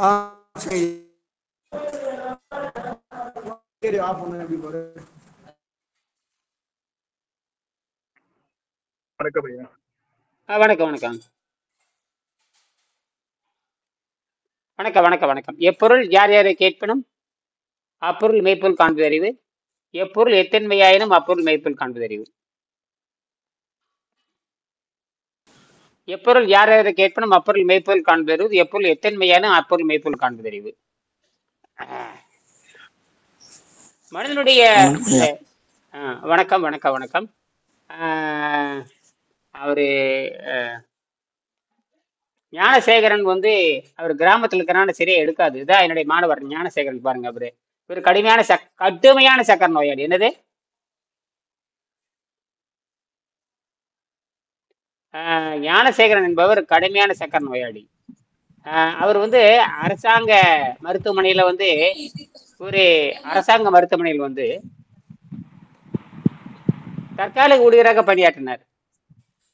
ஆ சரி சரி ஆஃப் பண்ணு எப்படி பாரு. வணக்கம் ஐயா. வணக்கம் வணக்கம் வணக்கம் வணக்கம் வணக்கம். எப்பொருள் யார் யாரை கேட்பனும் அப்பொருள் மெய்ப்பொருள் காண்பது அறிவு. எப்பொருள் எத்தன்மையாயினும் அப்பொருள் மெய்ப்பொருள் காண்பது அறிவு. எப்பொருள் யார் யாரை கேட்பனும் அப்பொருள் மெய்ப்பொருள் காண்பது அறிவு. எப்பொருள் எத்தன்மையாயினும் அப்பொருள் மெய்ப்பொருள் காண்பது அறிவு. மனிதனுடைய வணக்கம் வணக்கம் வணக்கம். அவரு ஞானசேகரன் வந்து அவர் கிராமத்துல இருக்கிறனால சரியா எடுக்காது. இதான் என்னுடைய மாணவர் ஞானசேகரன் பாருங்க. அவரு ஒரு கடுமையான சக்கர நோயாளி. என்னது ஞானசேகரன் என்பவர் கடுமையான சக்கர நோயாளி. அவர் வந்து அரசாங்க மருத்துவமனையில வந்து வந்து தற்காலிக ஊழியராக பணியாற்றினார்.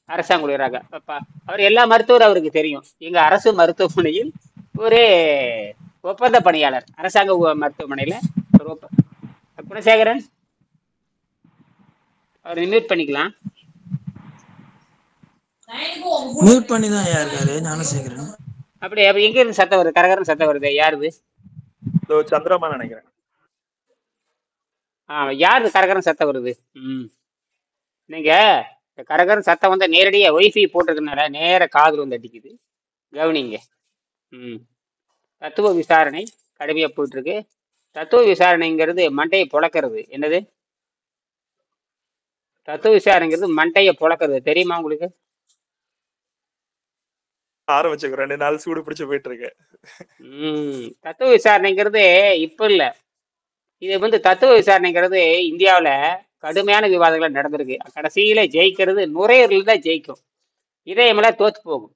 அரசாங்க ஊழியராக. அவர் எல்லா மருத்துவரும் அவருக்கு தெரியும். எங்க அரசு மருத்துவமனையில் ஒரு ஒப்பந்த பணியாளர். அரசாங்க மருத்துவமனையில ஒரு குணசேகரன் அவர் மியூட் பண்ணிக்கலாம். மியூட் பண்ணி தான் இருக்காரு ஞானசேகரன். அப்படி எங்க இருந்து சத்தம் வருது? கரகரன் சத்தம் வருது. யாருது? சந்திரமா நினைக்கிறேன். யாரு கரகரன் சத்தம் வருது? நீங்க கரகரன் சத்தம் வந்து நேரடியா ஒய்ஃபை போட்டிருக்கனால நேர காதுல வந்து அடிக்குது. கவனிங்க. தத்துவ விசாரணை கடுமையா போயிட்டு இருக்கு. தத்துவ விசாரணைங்கிறது மண்டையை புழக்கிறது. என்னது தத்துவ விசாரணைங்கிறது? மண்டையை புழக்கிறது. தெரியுமா உங்களுக்கு? ஆரம்பிச்சு 2 நாள் சூடு பிடிச்சு போயிட்டு இருக்கு. தத்துவ விசாரணைங்கிறது இப்ப இல்ல. இது வந்து தத்துவ விசாரணைங்கிறது இந்தியாவில கடுமையான விவாதங்கள் நடந்திருக்கு. கடைசியில ஜெயிக்கிறது நுரையீரல் தான் ஜெயிக்கும். இதயமெல்லாம் தோத்து போகும்.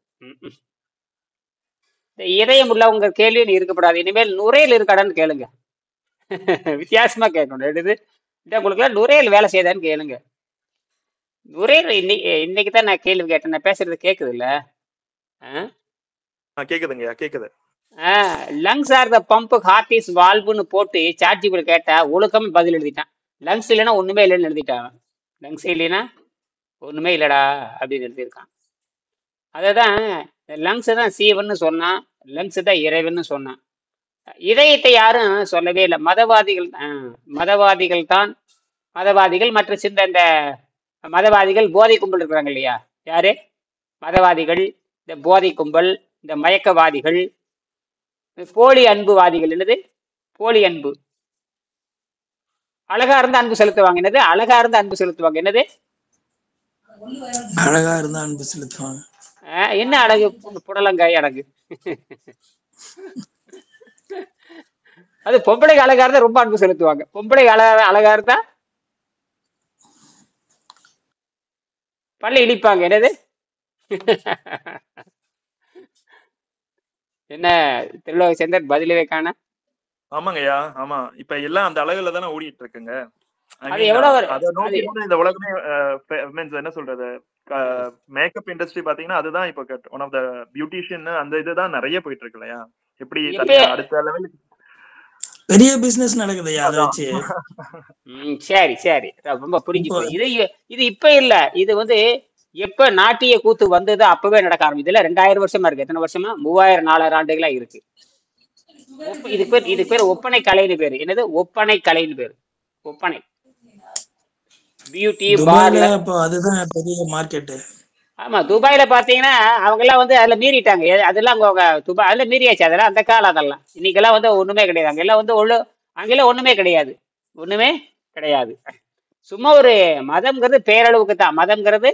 இதயம் உள்ளவங்க கேள்வி இருக்கப்படாது. இனிமேல் நுரையீரல் இருக்காடான்னு கேளுங்க. வித்தியாசமா கேட்கணும். எடுத்து உங்களுக்கு நுரையீரல் வேலை செய்தான்னு கேளுங்க. நுரையீரல் இன்னைக்கு தான் நான் கேள்வி கேட்டேன். நான் பேசுறது கேக்குது இல்ல? கேக்குதுங்க. கேக்குது. Lungs are the pump, heart is வால்வுன்னு போட்டு சார்ஜிபிள் கேட்டா ஒழுக்கமே பதில் எழுதிட்டான். லங்ஸ் இல்லைன்னா ஒண்ணுமே இல்லைன்னு எழுதிட்டான். லங்ஸ் இல்லைன்னா ஒண்ணுமே இல்லடா அப்படின்னு எழுதியிருக்கான். அததான் லங்ஸ் தான் சீவன்னு சொன்னான். லங்ஸ் தான் இறைவன்னு சொன்னான். இதயத்தை யாரும் சொல்லவே இல்லை. மதவாதிகள் மற்றும் இந்த மதவாதிகள் போதை கும்பல் இருக்கிறாங்க இல்லையா? யாரு மதவாதிகள்? இந்த போதை கும்பல், இந்த மயக்கவாதிகள், போலி அன்புவாதிகள். என்னது போலி அன்பு? அழகா இருந்து அன்பு செலுத்துவாங்க. என்னது அழகா இருந்து அன்பு செலுத்துவாங்க? என்னது அழகா இருந்தா அன்பு செலுத்துவாங்க. என்ன அழகு? புடலங்காய் அழகு. அது பொம்பளைக்கு அழகா இருந்தா ரொம்ப அன்பு செலுத்துவாங்க. பொம்பளைக்கு அழகா இருந்தா பள்ளி இழிப்பாங்க. என்னது என்ன திருலோக சேர்ந்தார் பதிலவே காண? ஆமாங்கய்யா. ஆமா, இப்ப எல்லாம் அந்த அழகுல தானே ஓடிட்டு இருக்குங்க. அது எவ்வளவு இந்த உலகமே என்ன சொல்றது, மேக்கப் இண்டஸ்ட்ரி பாத்தீங்கன்னா அதுதான் இப்ப ஒன் ஆஃப் த பியூட்டிஷியன். அந்த இதுதான் நிறைய போயிட்டு இருக்கு இல்லையா? எப்படி அடுத்த லெவலுக்கு பெரிய பிசினஸ் நடக்குதுயா அதை வச்சு. சரி சரி, ரொம்ப புரிஞ்சு. இது இப்ப இல்ல. இது வந்து எப்ப நாட்டிய கூத்து வந்தது அப்பவே நடக்க ஆரம்பிச்சதுல 2000 வருஷமா இருக்கு. எத்தனை வருஷமா? 3000 4000 ஆண்டுகளா இருக்கு. இது பேர் ஒப்பனை கலைன்னு பேரு. என்னது ஒப்பனை கலைன்னு பேரு? ஒப்பனை பியூட்டி பார்லர். அதுதான் பெரிய மார்க்கெட். ஆமா, துபாயில பாத்தீங்கன்னா அவங்க எல்லாம் வந்து அதுல மீறிட்டாங்க. அதெல்லாம் துபாய் அதுல மீறியாச்சு. அதெல்லாம் அந்த காலம். அதெல்லாம் இன்னைக்கெல்லாம் வந்து ஒண்ணுமே கிடையாது. அங்கெல்லாம் வந்து அங்கெல்லாம் ஒண்ணுமே கிடையாது. ஒண்ணுமே கிடையாது. சும்மா ஒரு மதம்ங்கிறது பெயரளவுக்கு தான். மதம்ங்கிறது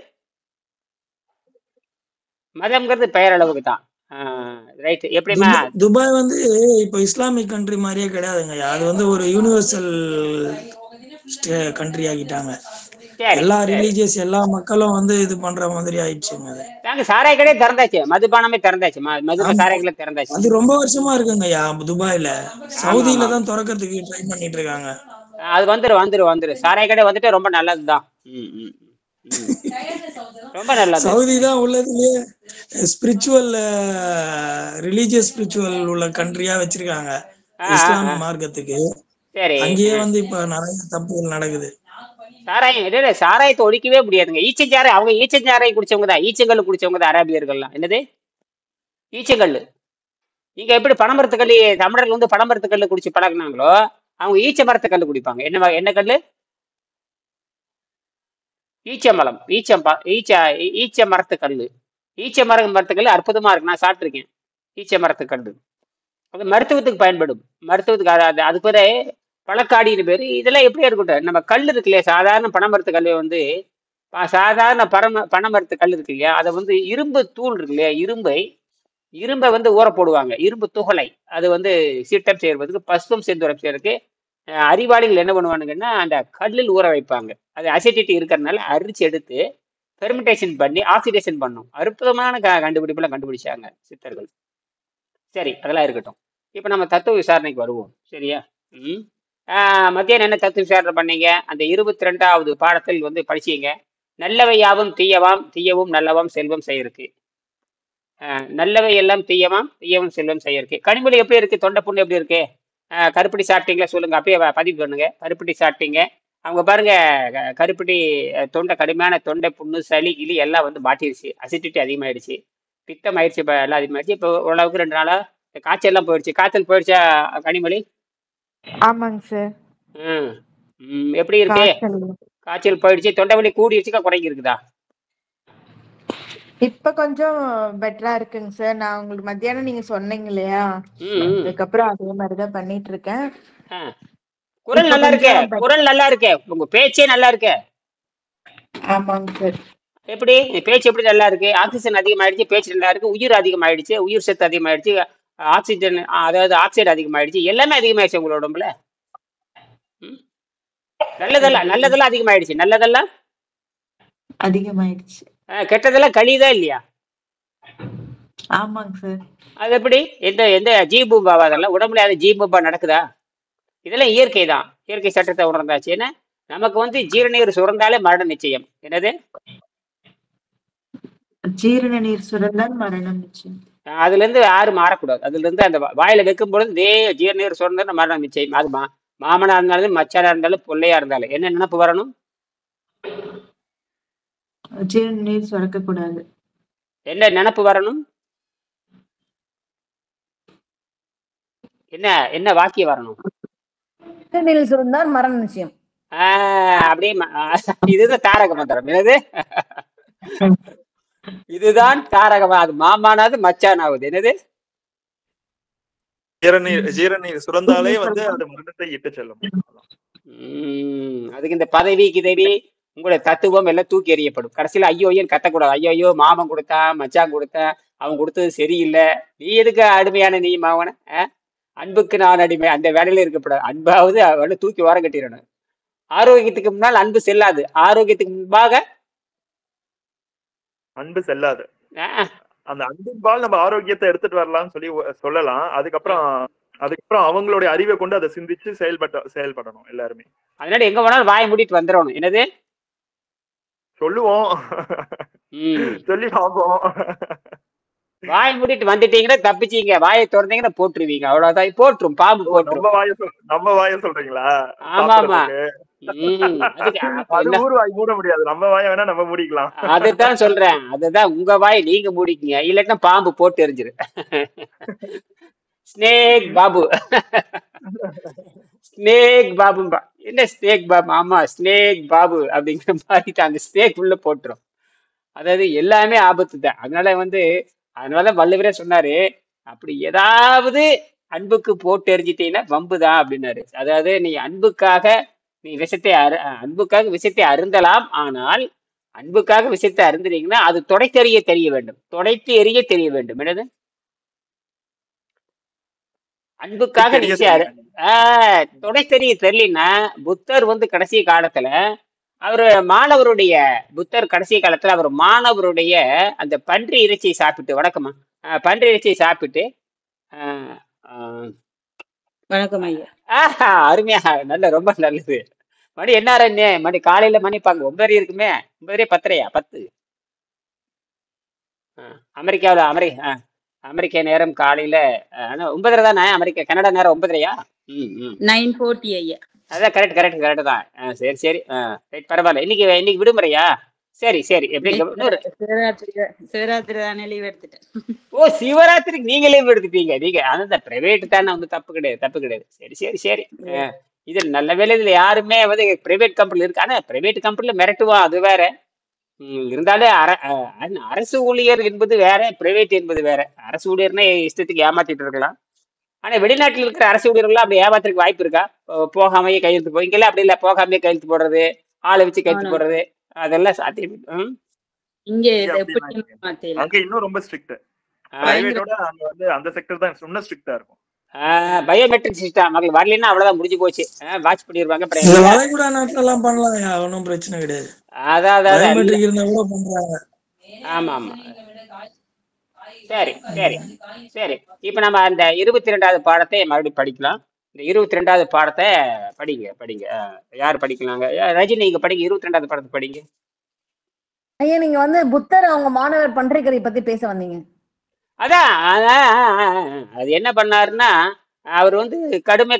பெயரளவுக்கு தான். ரைட். எப்படிமா துபாய் வந்து இப்ப இஸ்லாமிக் கண்ட்ரி மாதிரியே கிடையாதுங்க. அது வந்து ஒரு யூனிவர்சல் கண்ட்ரி ஆகிட்டாங்க. எல்லா ரிலீஜியஸ் எல்லா மக்களும் வந்து இது பண்ற மாதிரி ஆயிடுச்சுங்க. நாங்க சாராய கடையே திறந்தாச்சு. மதுபானமே திறந்தாச்சு. சாராய கடை திறந்தாச்சு. அது ரொம்ப வருஷமா இருக்குங்கய்யா துபாயில. சவுதியில தான் திறக்கிறதுக்கு ட்ரை பண்ணிட்டு இருக்காங்க. அது வந்துரு சாராய கடை வந்துட்டு ரொம்ப நல்லதுதான். ரொம்ப நல்லது. சவுதி தான் உள்ளதுலயே ஸ்பிரிச்சுவல் ரிலீஜியஸ் ஸ்பிரிச்சுவல் உள்ள கண்ட்ரியா வச்சிருக்காங்க ஆ ஆ இஸ்லாம் ஆ மார்க்கத்துக்கு. சரி. அங்கேயே வந்து இப்ப நிறைய தப்புகள் நடக்குது. சாராயம் இல்ல சாராயத்தை ஒழிக்கவே முடியாதுங்க. ஈச்சஞ்சாராயம் அவங்க ஈச்சஞ்சாராயம் குடிச்சவங்க தான், ஈச்சங்கல் குடிச்சவங்க தான் அரேபியர்கள்லாம். என்னது ஈச்சங்கல்? நீங்க எப்படி பனமரத்துக்கல்லி தமிழர்கள் வந்து பனமரத்துக்கல்லு குடிச்சு பழகுனாங்களோ அவங்க ஈச்ச மரத்துக்கல்லு குடிப்பாங்க. என்ன கல்லு? ஈச்சம்பழம், ஈச்ச மரத்துக்கல்லு. மரத்துக்கல்லு அற்புதமா இருக்கு, நான் சாப்பிட்டுருக்கேன். ஈச்ச மரத்துக்கல்லு அது மருத்துவத்துக்கு பயன்படும். மருத்துவத்துக்கு அது பேரு பழக்காடின்னு பேரு. இதெல்லாம் எப்படி இருக்கட்டும், நம்ம கல் இருக்கு இல்லையா, சாதாரண பனைமரத்து கல் வந்து சாதாரண பனைமரத்து கல் இருக்கு இல்லையா, அதை வந்து இரும்பு தூள் இருக்கு இல்லையா, இரும்பை வந்து ஊற போடுவாங்க, இரும்பு துகளை. அது வந்து சீட்டம் செய்வதற்கு, பசுவம் செந்துரம் செய்யறதுக்கு அறிவாளிகள் என்ன பண்ணுவானுங்கன்னா அந்த கல்லில் ஊற வைப்பாங்க. அது அசிடிட்டி இருக்கிறதுனால அரிச்சு எடுத்து ஃபெர்மெண்டேஷன் பண்ணி ஆக்சிடேஷன் பண்ணும். அற்புதமான கண்டுபிடிப்புலாம் கண்டுபிடிச்சாங்க சித்தர்கள். சரி, அதெல்லாம் இருக்கட்டும். இப்போ நம்ம தத்துவ விசாரணைக்கு வருவோம். சரியா? ம் மத்தியானம் என்ன தத்துவ விசாரணை பண்ணீங்க? அந்த 22வது பாடத்தில் வந்து படிச்சீங்க. நல்லவை யாவும் தீயவாம், தீயவும் நல்லவாம், செல்வம் செய்யிருக்கு. நல்லவை எல்லாம் தீயவாம், தீயவும் செல்வம் செய்யிருக்கு. கனிமொழி எப்படி இருக்கு? தொண்டை புண்ணு எப்படி இருக்கு? கருப்பட்டி சாப்பிட்டீங்களா? சொல்லுங்க, அப்பயே பதிவு பண்ணுங்க. கருப்பட்டி சாப்பிட்டீங்க. அவங்க பாருங்க, கருப்பட்டி தொண்டை கடுமையான தொண்டை புண்ணு, சளி கிளி எல்லாம் வந்து மாட்டிருச்சு. அசிடிட்டி அதிகமாயிடுச்சு, பித்தம் ஆயிடுச்சு, இப்போ எல்லாம் அதிகமாயிடுச்சு. இப்போ ஓரளவுக்கு 2 நாளா காய்ச்சல் எல்லாம் போயிடுச்சு. காய்ச்சல் போயிடுச்சா கனிமொழி? ஆமாங்க சார். எப்படி இருக்கு? காய்ச்சல் போயிடுச்சு. தொண்டை வலி கூடிடுச்சுக்கா குறைஞ்சி இருக்குதா? இப்ப கொஞ்சம் பெட்டரா இருக்குங்க சார். நான் உங்களுக்கு மத்தியானம் நீங்க சொன்னீங்க இல்லையா, அதுக்கப்புறம் அதே மாதிரிதான் பண்ணிட்டு இருக்கேன். குரல் நல்லா இருக்கு, குரல் நல்லா இருக்கு, உங்க பேச்சே நல்லா இருக்கு. ஆமாங்க சார். எப்படி பேச்சு எப்படி நல்லா இருக்கு? ஆக்சிஜன் அதிகமாயிடுச்சு, பேச்சு நல்லா இருக்கு, உயிர் அதிகமாயிடுச்சு, உயிர் சத்து அதிகமாயிடுச்சு, ஆக்சிஜன் அதாவது ஆக்சைடு அதிகமாயிடுச்சு, எல்லாமே அதிகமாயிடுச்சு உங்களோட உடம்புல. நல்லதெல்லாம் அதிகமாயிடுச்சு, நல்லதெல்லாம் அதிகமாயிடுச்சு, கெட்டதெல்லாம் கழியுதா இல்லையா? ஆமாங்க சார். அது எப்படி? எந்த ஜீபூபாவா? அதெல்லாம் உடம்புல அது ஜீபூபா நடக்குதா? இதெல்லாம் இயற்கை தான், இயற்கை சட்டத்தை உணர்ந்தாச்சு. ஏன்னா நமக்கு வந்து ஜீரநீர் சுரந்தாலே மரணம் நிச்சயம். என்னது? ஜீரண நீர் சுரந்தால் மரணம் நிச்சயம். அதுல இருந்து யாரும் மாறக்கூடாது. அதுல இருந்து அந்த வாயில வைக்கும் பொழுது ஜீரநீர் சுரந்தா மரணம் நிச்சயம். அது மாமனா இருந்தாலும், மச்சானா இருந்தாலும், பிள்ளையா இருந்தாலும் என்ன நினைப்பு வரணும்? ஜீரண நீர் சுரக்க கூடாது. என்ன நினைப்பு வரணும்? என்ன வாக்கியம் வரணும்? சுரந்தால் மரணம் நிச்சயம். அப்படியே இதுதான் தாரக மந்திரம். என்னது? இதுதான் தாரகமா. அது மாமானாவது மச்சானாவது. என்னது? ஜீரநீர் சுரந்தாலே வந்து அது மரணத்தை இட்டு செல்லும். அதுக்கு இந்த பதவி கிதவி உங்களுடைய தத்துவம் எல்லாம் தூக்கி எறியப்படும். கடைசியில ஐயோ ஐயோன்னு கத்தக்கூடாது. ஐயோ மாமன் கொடுத்தான், மச்சான் கொடுத்தான், அவன் கொடுத்தது சரியில்லை, நீ எதுக்கு அடிமையான நீ மாவன, அன்புக்கு நான் அடிமை, அந்த வேலையில இருக்கப்படாது. அன்பாவது அவளை தூக்கி ஓரம் கட்டிடணும். ஆரோக்கியத்துக்கு முன்னால் அன்பு செல்லாது, ஆரோக்கியத்துக்கு முன்பாக அன்பு செல்லாது. அந்த அன்பின்பால் நம்ம ஆரோக்கியத்தை எடுத்துட்டு வரலாம்னு சொல்லலாம். அதுக்கப்புறம் அவங்களுடைய அறிவை கொண்டு அதை சிந்திச்சு செயல்படணும் எல்லாருமே. அதனால எங்க போனாலும் வாயை மூடிட்டு வந்துடணும். என்னது சொல்லுவோம், சொல்லி பார்ப்போம். வாயை மூடிட்டு வந்துட்டீங்கன்னா தப்பிச்சீங்க, வாயை திறந்தீங்கன்னா போட்டுருவீங்க, அவ்வளவுதான். போட்டுரும், பாம்பு போட்டுரும். நம்ம வாயை சொல்றீங்களா? ஆமா ஆமா. ஊர் வாய் மூட முடியாது, நம்ம வாயை வேணா நம்ம மூடிக்கலாம். அதுதான் சொல்றேன், அதுதான் உங்க வாயை நீங்க மூடிக்கீங்க, இல்லாட்டினா பாம்பு போட்டு எரிஞ்சிரு. ஸ்னேக் பாபு, ஸ்னேக் பாபும்பா. என்ன ஸ்னேக் பாபு? ஆமா, ஸ்னேக் பாபு அப்படிங்கிற மாதிரி அந்த ஸ்னேக் உள்ள போட்டுரும். அதாவது எல்லாமே ஆபத்து தான். அதனால வள்ளுவரே சொன்னாரு, அப்படி ஏதாவது அன்புக்கு போட்டு எரிஞ்சிட்டீங்கன்னா வம்புதான் அப்படின்னாரு. அதாவது நீ அன்புக்காக விஷத்தை அருந்தலாம், ஆனால் அன்புக்காக விஷத்தை அருந்துறீங்கன்னா அது தொடைத்து எறிய தெரிய வேண்டும், தொடைத்து எறிய தெரிய வேண்டும். என்னது? அன்புக்காக தொடைத்தெறிய தெரியலன்னா புத்தர் கடைசி காலத்துல புத்தர் கடைசி காலத்துல அவர் மாணவருடைய அந்த பன்றி இறைச்சியை சாப்பிட்டு, வணக்கமா, பன்றி இறைச்சியை சாப்பிட்டு, வணக்கம் ஐயா. அருமையா, நல்ல, ரொம்ப நல்லது. மணி என்ன மணி? காலையில மணி பாங்க 9:30 இருக்குமே. 9:10 10 அமெரிக்காவில் அமெரிக்க நேரம் காலையில 9:30 தானே? கனடா நேரம் 9:30யா? ம் ம் 9:40 ஐயா. அதான் கரெக்ட் தான். சரி சரி. ரைட், பரவாயில்ல. இன்னைக்கு விடுமுறையா? சரி சரி. எப்படி இன்னொரு சிவராத்திரி தானே லீவ் எடுத்துட்டேன். ஓ, சிவராத்திரிக்கு நீங்க லீவ் எடுத்துட்டீங்க. நீங்க அந்த பிரைவேட் தானே, வந்து தப்பு கிடையாது. சரி சரி சரி. இது நல்ல வேலை. இதுல யாருமே வந்து பிரைவேட் கம்பெனில இருக்கு. ஆனா பிரைவேட் கம்பெனில மிரட்டுவான், அது வேற. இருந்தாலும் அரசு ஊழியர் என்பது வேற, பிரைவேட் என்பது வேற. அரசு ஊழியர்னா இஷ்டத்துக்கு ஏமாத்திட்டு இருக்கலாம். ஆனா வெளிநாட்டில் இருக்கிற அரசு ஊழியர்கள் அப்படி ஏமாத்துறதுக்கு வாய்ப்பு இருக்கா? போகாமையே கையெழுத்து இங்கெல்லாம் அப்படி இல்ல. போகாமையே கையெழுத்து போடுறது, ஆளை வச்சு கையெழுத்து போடுறது, அதெல்லாம் சாத்தியம். இங்க அங்க இன்னும் ரொம்ப ஸ்ட்ரிக்ட். பிரைவேட்டோட அங்க வந்து அந்த செக்டர் தான் இன்னும் ஸ்ட்ரிக்ட்டா இருக்கும். பயோமெட்ரிக் சிஸ்டம் மக்கள் வரலன்னா அவ்வளவுதான், முடிஞ்சு போச்சு. வாட்ச் பண்ணிடுவாங்க. வளைகுடா நாட்டுல எல்லாம் பண்ணலாம், ஒன்றும் பிரச்சனை கிடையாது. அதான் பயோமெட்ரிக் இருந்தா கூட பண்றாங்க. ஆமா. சரி சரி சரி. இப்ப நம்ம அந்த 22வது பாடத்தை மறுபடியும் படிக்கலாம். இந்த 22வது பாடத்தை படிங்க. யார் படிக்கலாங்க? ரஜினி, நீங்க படிங்க. 22வது பாடத்தை படிங்க. ஐயா, நீங்க வந்து புத்தர் அவங்க மாணவர் பன்றிக்கரை பத்தி பேச வந்தீங்க. அதான் அது என்ன பண்ணாருன்னா, அவர் வந்து கடுமை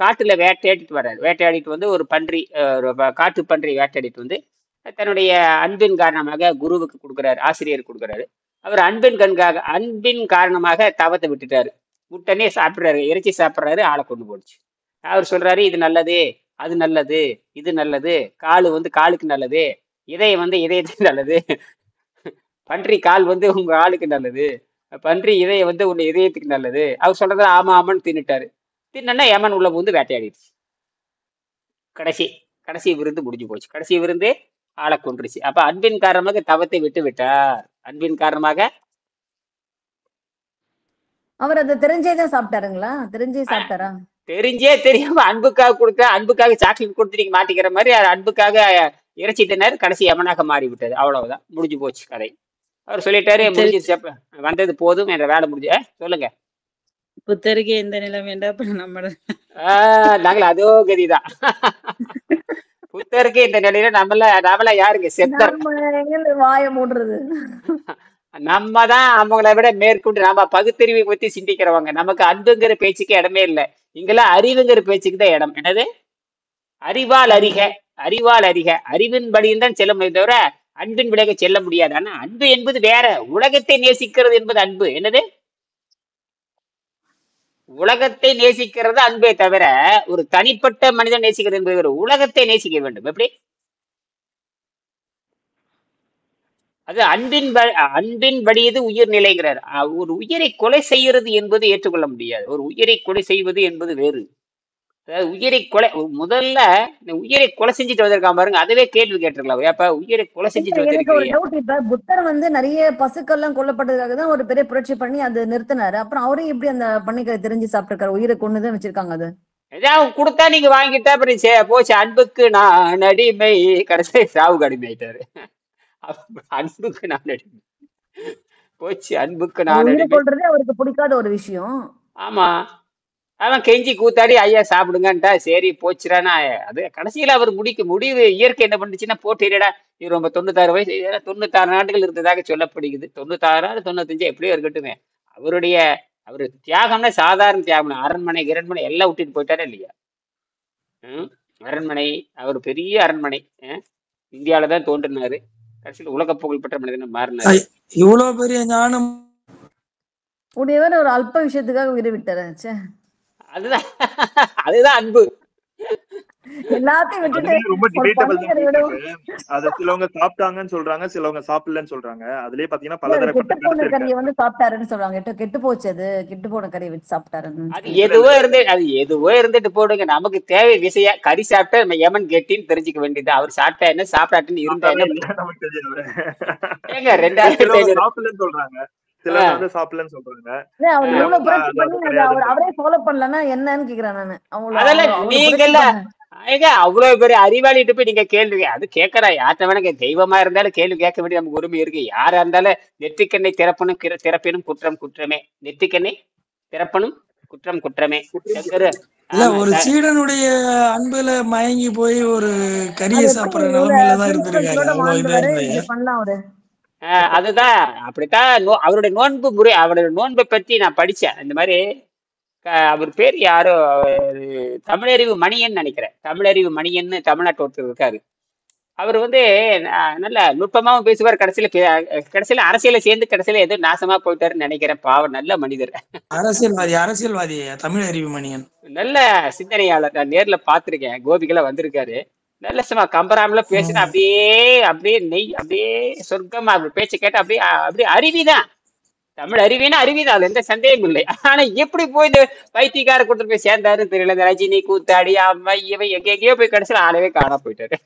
காட்டுல வேட்டையாடிட்டு வர்றாரு. வேட்டையாடிட்டு வந்து ஒரு பன்றி, காட்டு பன்றி வேட்டையாடிட்டு வந்து தன்னுடைய அன்பின் காரணமாக குருவுக்கு கொடுக்குறாரு, ஆசிரியர் கொடுக்குறாரு. அவர் அன்பின் காரணமாக தவத்தை விட்டுட்டாரு. விட்டனே சாப்பிடுறாரு, இறைச்சி சாப்பிட்றாரு, ஆளை கொண்டு போடுச்சு. அவர் சொல்றாரு, இது நல்லது, அது நல்லது, இது நல்லது, காலு வந்து காலுக்கு நல்லது, இதயம் வந்து இதயத்துக்கு நல்லது, பன்றி கால் வந்து உங்க ஆளுக்கு நல்லது, பன்றி இதயம் வந்து உங்க இதயத்துக்கு நல்லது. அவர் சொல்றது ஆமான்னு தின்னுட்டாரு. தின்னா யமன் உள்ள வந்து வேட்டையாடிடுச்சு. கடைசி விருந்து முடிஞ்சு போச்சு. கடைசி விருந்து ஆளை கொண்டுருச்சு. அப்ப அன்பின் காரணமாக தவத்தை விட்டு விட்டார். அன்பின் காரணமாக அவர் அதை தெரிஞ்சேதான் சாப்பிட்டாருங்களா? சாப்பிட்டாரா? தெரியாம அன்புக்காக சாக்லேட் கொடுத்து நீங்க மாட்டிக்கிற மாதிரி அன்புக்காக இறைச்சி தின்னாரு. கடைசி யமனாக மாறி விட்டது. அவ்வளவுதான், முடிஞ்சு போச்சு கதை. அவர் சொல்லிட்டாரு, முடிஞ்சு வந்தது போதும் என்ற வேலை முடிஞ்சு. சொல்லுங்க. புத்தருக்கு எந்த நிலைமை நாங்கள அதோ கதிதான். புத்தருக்கு இந்த நிலையில நம்மள யாருங்க? செத்தர். வாய மூடுறது. நம்ம தான் அவங்கள விட மேற்கொண்டு நாம பகுத்தறிவை பத்தி சிந்திக்கிறவங்க. நமக்கு அன்புங்கிற பேச்சுக்கு இடமே இல்லை. இங்கெல்லாம் அறிவுங்கிற பேச்சுக்கு தான் இடம். என்னது? அறிவால் அறிக. அறிவின் படியும் தான் செல்ல முடியும், தவிர அன்பின் விலக செல்ல முடியாது. ஆனா அன்பு என்பது வேற. உலகத்தை நேசிக்கிறது என்பது அன்பு. என்னது? உலகத்தை நேசிக்கிறது அன்பே தவிர ஒரு தனிப்பட்ட மனிதன் நேசிக்கிறது என்பது வேறு. உலகத்தை நேசிக்க வேண்டும். எப்படி? அது அன்பின் படியது உயிர் நிலைங்கிறார். ஒரு உயிரை கொலை செய்யறது என்பது ஏற்றுக்கொள்ள முடியாது. ஒரு உயிரை கொலை செய்வது என்பது வேறு. அதாவது உயிரை கொலை, முதல்ல உயிரை கொலை செஞ்சுட்டு வந்திருக்கான் பாருங்க, அதுவே கேள்வி கேட்டிருக்கலாம். அப்ப உயிரை கொலை செஞ்சுட்டு வந்திருக்கீங்க. புத்தர் வந்து நிறைய பசுக்கள் எல்லாம் கொல்லப்பட்டதுக்காக தான் ஒரு பெரிய புரட்சி பண்ணி அதை நிறுத்தினாரு. அப்புறம் அவரே எப்படி அந்த பண்ணிக்கரை தெரிஞ்சு சாப்பிட்டிருக்காரு? உயிரை கொண்டுதான் வச்சிருக்காங்க. அது ஏதாவது கொடுத்தா நீங்க வாங்கிட்டா அப்புறம் போச்சு. அன்புக்கு நான் அடிமை, கடைசி சாவுக்கு அடிமை ஆயிட்டாரு. அன்புக்கு நான் அடிமை போச்சு. அன்புக்கு நான் அடிமை சொல்றதே அவருக்கு பிடிக்காத ஒரு விஷயம். ஆமா, அவன் கெஞ்சி கூத்தாடி ஐயா சாப்பிடுங்கன்ட்டா சரி போச்சுறானா. அது கடைசியில அவர் முடிவு இயற்கை என்ன பண்ணுச்சுன்னா, போட்டிடா இது ரொம்ப 96 வயசு, 96 நாடுகள் இருந்ததாக சொல்லப்படுகிறது. 96 95 எப்படியோ இருக்கட்டுமே. அவரு தியாகம்னா சாதாரண தியாகம். அரண்மனை கிரண்மனை எல்லாம் விட்டுட்டு போயிட்டாரா இல்லையா? அரண்மனை, அவர் பெரிய அரண்மனை இந்தியாவிலதான் தோன்றினாரு. கடைசியில் உலக புகழ்பெற்ற மனிதனை மாறினாரு. இவ்வளவு பெரிய ஞானம் உடையவர் ஒரு அல்ப விஷயத்துக்காக உயிரை விட்டாரு. அதுதான் அன்பு. எல்லாத்தையும் விட்டுட்டு ரொம்ப டிபேட்டபிள் தான். அத சிலவங்க சாப்பிட்டாங்கன்னு சொல்றாங்க, சிலவங்க சாப்பிடலன்னு சொல்றாங்க. அதுலயே பாத்தீங்கன்னா பலதரப்பட்ட கறியை வந்து சாப்பிட்டாருன்னு சொல்றாங்க. கெட்டு போச்சு, அது கெட்டு போன கறியை வச்சு சாப்பிட்டாருன்னு. அது எதுவோ இருந்துட்டு போடுங்க. நமக்கு தேவை விஷய கறி சாப்பிட்டா நம்ம யமன் கெட்டின்னு தெரிஞ்சுக்க வேண்டியது. அவர் சாப்பிட்டா என்ன, சாப்பிட்டாட்டுன்னு இருந்தா என்ன நமக்கு தெரியாது. ஏங்க 2500 சாப்பிடலன்னு சொல்றாங்க, சிலர் வந்து சாப்பிடலன்னு சொல்றாங்க. அவர் இவ்வளவு புரட்சி பண்ணி அவரே ஃபாலோ பண்ணலன்னா என்னன்னு கேக்குறேன் நானு. அதெல்லாம் நீங்க எல்லாம் அவ்வளவு பெரிய அறிவாளிட்டு போய் நீங்க கேள்வி அது கேட்கறா. யார்ட்ட வேணா தெய்வமா இருந்தாலும் கேள்வி கேட்க வேண்டிய நமக்கு உரிமை இருக்கு. யாரா இருந்தாலும் நெற்றிக்கண்ணை திறப்பினும் குற்றம் குற்றமே. நெற்றிக்கண்ணை திறப்பனும் குற்றம் குற்றமே. ஒரு சீடனுடைய அன்புல மயங்கி போய் ஒரு கறியை சாப்பிடுற நிலைமையில தான் இருந்திருக்காரு. அதுதான் அப்படித்தான் அவருடைய நோன்பு முறை, அவருடைய நோன்பை பத்தி நான் படிச்சேன். இந்த மாதிரி அவர் பேர் யாரோ, தமிழறிவு மணியன் நினைக்கிறேன். தமிழறிவு மணியன்னு தமிழ்நாட்டு ஒருத்தர் இருக்காரு. அவர் வந்து நல்ல நுட்பமாவும் பேசுவார். கடைசியில அரசியல சேர்ந்து கடைசியில ஏதோ நாசமா போயிட்டாருன்னு நினைக்கிறேன். பாவம், நல்ல மனிதர், அரசியல்வாதி தமிழறிவு மணியன், நல்ல சிந்தனையாளர். நான் நேர்ல பாத்திருக்கேன், கோபிக்கெல்லாம் வந்திருக்காரு. நல்ல சும்மா கம்பராமல பேசினா அப்படியே அப்படியே நெய் அப்படியே சொர்க்கமா அப்படி பேச்சு கேட்டா அப்படியே அப்படியே அருவிதான். தமிழ் அருவினா அருவிதான், அது எந்த சந்தேகமும் இல்லை. ஆனா எப்படி போய் இந்த பைத்தியக்கார கூட்டு போய் சேர்ந்தாருன்னு தெரியல. இந்த ரஜினி, கூத்தாடி, அம்மா இவன் எங்கெங்கயோ போய் கடைசியில ஆளவே காண போயிட்டாரு.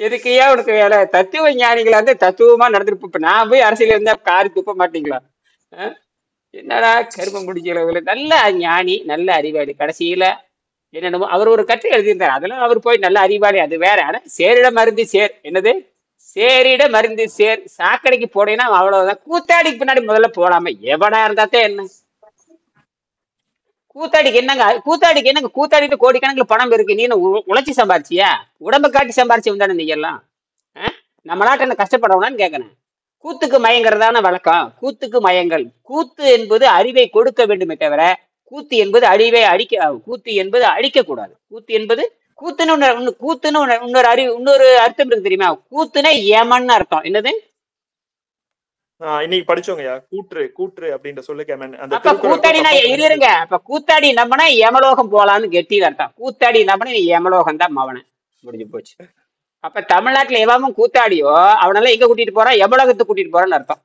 எதுக்கையா உனக்கு வேலை? தத்துவ ஞானிகளை வந்து தத்துவமா நடந்துட்டு இப்ப நான் போய் அரசியல் இருந்தா காரி துப்ப மாட்டீங்களா? என்னடா கரும முடிஞ்ச நல்ல ஞானி, நல்ல அறிவாளி. கடைசியில என்னென்னமோ அவர் ஒரு கட்டுரை எழுதியிருந்தார். அதெல்லாம் அவர் போய் நல்ல அறிவாளி, அது வேற. ஆனா சேரிட மருந்து சேர், என்னது சேரிட மருந்து சேர், சாக்கடைக்கு போனீங்கன்னா அவ்வளவுதான். கூத்தாடிக்கு பின்னாடி முதல்ல போடாம எவனா இருந்தாத்தே என்ன? கூத்தாடிக்கு என்னங்க? கூத்தாடிட்டு கோடிக்கணக்கில் பணம் இருக்கு. நீ உழைச்சி சம்பாரிச்சியா? உடம்பை காட்டி சம்பாரிச்சு வந்தானே நீங்க எல்லாம். நம்ம நாட்டை என்ன கஷ்டப்படணும்னு கேட்கணும். கூத்துக்கு மயங்கிறதான வழக்கம். கூத்துக்கு மயங்கள். கூத்து என்பது அறிவை கொடுக்க வேண்டுமே தவிர கூத்து என்பது அறிவை கூத்து என்பது அழிக்க கூடாது. கூத்துன்னு இன்னொரு அர்த்தம் இருக்கு தெரியுமா? கூத்துனா ஏமன்னு அர்த்தம். என்னது? இன்னைக்கு படிச்சோங்கய்யா, கூற்று அப்படின்ற சொல்லுக்கு அப்ப கூத்தாடினா இருங்க. அப்ப கூத்தாடி நம்பனா யமலோகம் போலான்னு கெட்டி அர்த்தம். கூத்தாடி நம்பனா நீ யமலோகம் தான் மவன, முடிஞ்சு போச்சு. அப்ப தமிழ்நாட்டுல எவனும் கூத்தாடியோ அவனெல்லாம் எங்க கூட்டிட்டு போறான்? யமலோகத்துக்கு கூட்டிட்டு போறான்னு அர்த்தம்.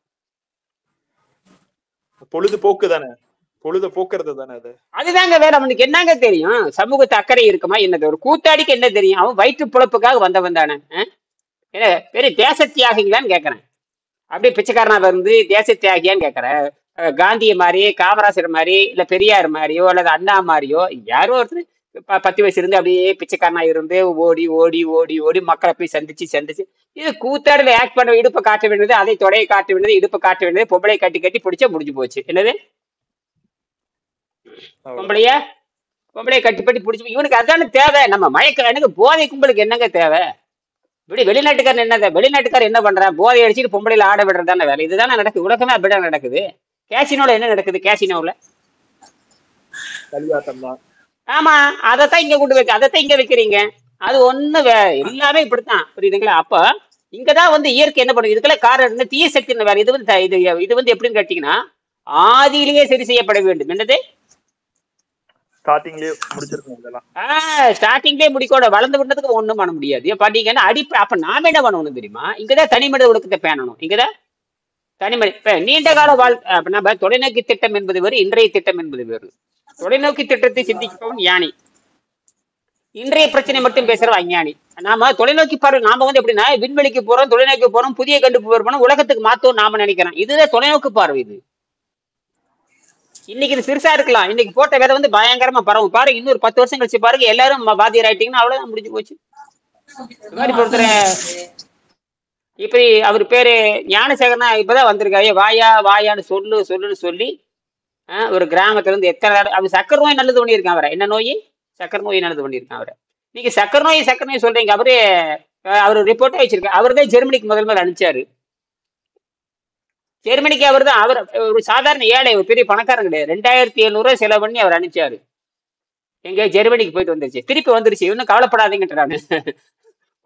பொழுதுபோக்கு தானே, பொழுது போக்குறது தானே அது. அதுதாங்க வேற. அவனுக்கு என்னங்க தெரியும்? சமூகத்து அக்கறை இருக்குமா? என்னது? ஒரு கூத்தாடிக்கு என்ன தெரியும்? அவன் வயிற்று புழப்புக்காக வந்தவன் தானே. என்ன பெரிய தேச தியாகிங்களான்னு கேட்கறேன். அப்படியே பிச்சைக்காரனா வந்து தேச தியாகியான்னு கேட்கறேன். காந்திய மாதிரி, காமராசர் மாதிரி, இல்ல பெரியார் மாதிரியோ அல்லது அண்ணா மாதிரியோ யாரோ ஒருத்தர் 10 வயசு இருந்து அப்படியே பிச்சைக்காரனா இருந்து ஓடி ஓடி ஓடி ஓடி மக்களை போய் சந்திச்சு இது கூத்தாடுல ஆக்ட் பண்ண. இடுப்பை காட்ட வேண்டியது, அதை தொடையை காட்ட வேண்டியது, இடுப்பை காட்ட வேண்டியது, பொம்பளை கட்டி பிடிச்சா முடிஞ்சு போச்சு. என்னது? பொம்பளைய கட்டிப்பட்டி பிடிச்சி இவனுக்கு அதான தேவை. நம்ம எனக்கு போதை கும்பலுக்கு என்னங்க தேவை? வெளிநாட்டுக்காரன் என்ன? வெளிநாட்டுக்காரர் என்ன பண்றான்? போதை அடிச்சுட்டு பொம்பளையில ஆட விடுறதான வேலை. இதுதானே நடக்குது. உலகமே அப்படிதான் நடக்குது. கேசினோல என்ன நடக்குது? கேசினோல ஆமா, அதைத்தான் இங்க கொண்டு வைக்க, அதைத்தான் இங்க வைக்கிறீங்க. அது ஒண்ணு எல்லாமே இப்படித்தான், புரியுதுங்களா? அப்ப இங்கதான் வந்து இயற்கை என்ன பண்ணுது? இதுக்கெல்லாம் காரணம் தீய சக்தி வேற. இது வந்து எப்படின்னு கேட்டீங்கன்னா ஆதியிலேயே சரி செய்யப்பட வேண்டும். என்னது? ஸ்டார்டிங்லயே முடிக்கோட வளர்ந்து விட்டதுக்கு ஒண்ணும் பண்ண முடியாது. பாத்தீங்கன்னா அப்ப நாம என்ன பண்ணணும் தெரியுமா? இங்கதான் தனிமனித ஒழுக்கத்தை பேணணும். இங்கதான் தனிமனித நீண்ட கால நம்ம தொலைநோக்கி திட்டம் என்பது வேறு, இன்றைய திட்டம் என்பது வேறு. தொலைநோக்கி திட்டத்தை சிந்திப்பவன் ஞானி, இன்றைய பிரச்சனை மட்டும் பேசுறவன் அஞ்ஞானி. நாம தொலைநோக்கி பார்வை. நாம வந்து எப்படின்னா விண்வெளிக்கு போறோம், தொலைநோக்கி போறோம், புதிய கண்டுபிடிப்பு போறோம், உலகத்துக்கு மாத்தோம் நாம நினைக்கிறோம். இதுதான் தொலைநோக்கு பார்வை. இது இன்னைக்கு இது சிறுசா இருக்கலாம். இன்னைக்கு போட்ட வேலை வந்து பயங்கரமா பரவும். பாருங்க, இன்னொரு 10 வருஷம் கழிச்சு பாருங்க, எல்லாரும் வாத்தியார் ஆயிட்டீங்கன்னா அவ்வளவுதான், முடிஞ்சு போச்சு. இந்த மாதிரி பொறுத்தர இப்படி அவர் பேரு ஞானசேகரனா இப்பதான் வந்திருக்காரு. வாயான்னு சொல்லுன்னு சொல்லி ஒரு கிராமத்துல இருந்து எத்தனை அவர் சக்கரை நோய் நல்லது பண்ணியிருக்கான். அவரை என்ன நோய்? சக்கரை நோய் நல்லது பண்ணியிருக்கான். அவரை நீங்க சக்கரை நோய் சொல்றீங்க. அவர் ரிப்போர்ட்டே வச்சிருக்காரு. அவர் தான் ஜெர்மனிக்கு முதல்ல அனுப்பிச்சாரு. ஜெர்மனிக்கு அவர் ஒரு சாதாரண ஏழை, ஒரு பெரிய பணக்காரன் கிடையாது. 2700 செலவு பண்ணி அவர் அனுப்பிச்சாரு. எங்க ஜெர்மனிக்கு போயிட்டு வந்துருச்சு, திருப்பி வந்துருச்சு. இன்னும் கவலைப்படாதீங்கன்றானு.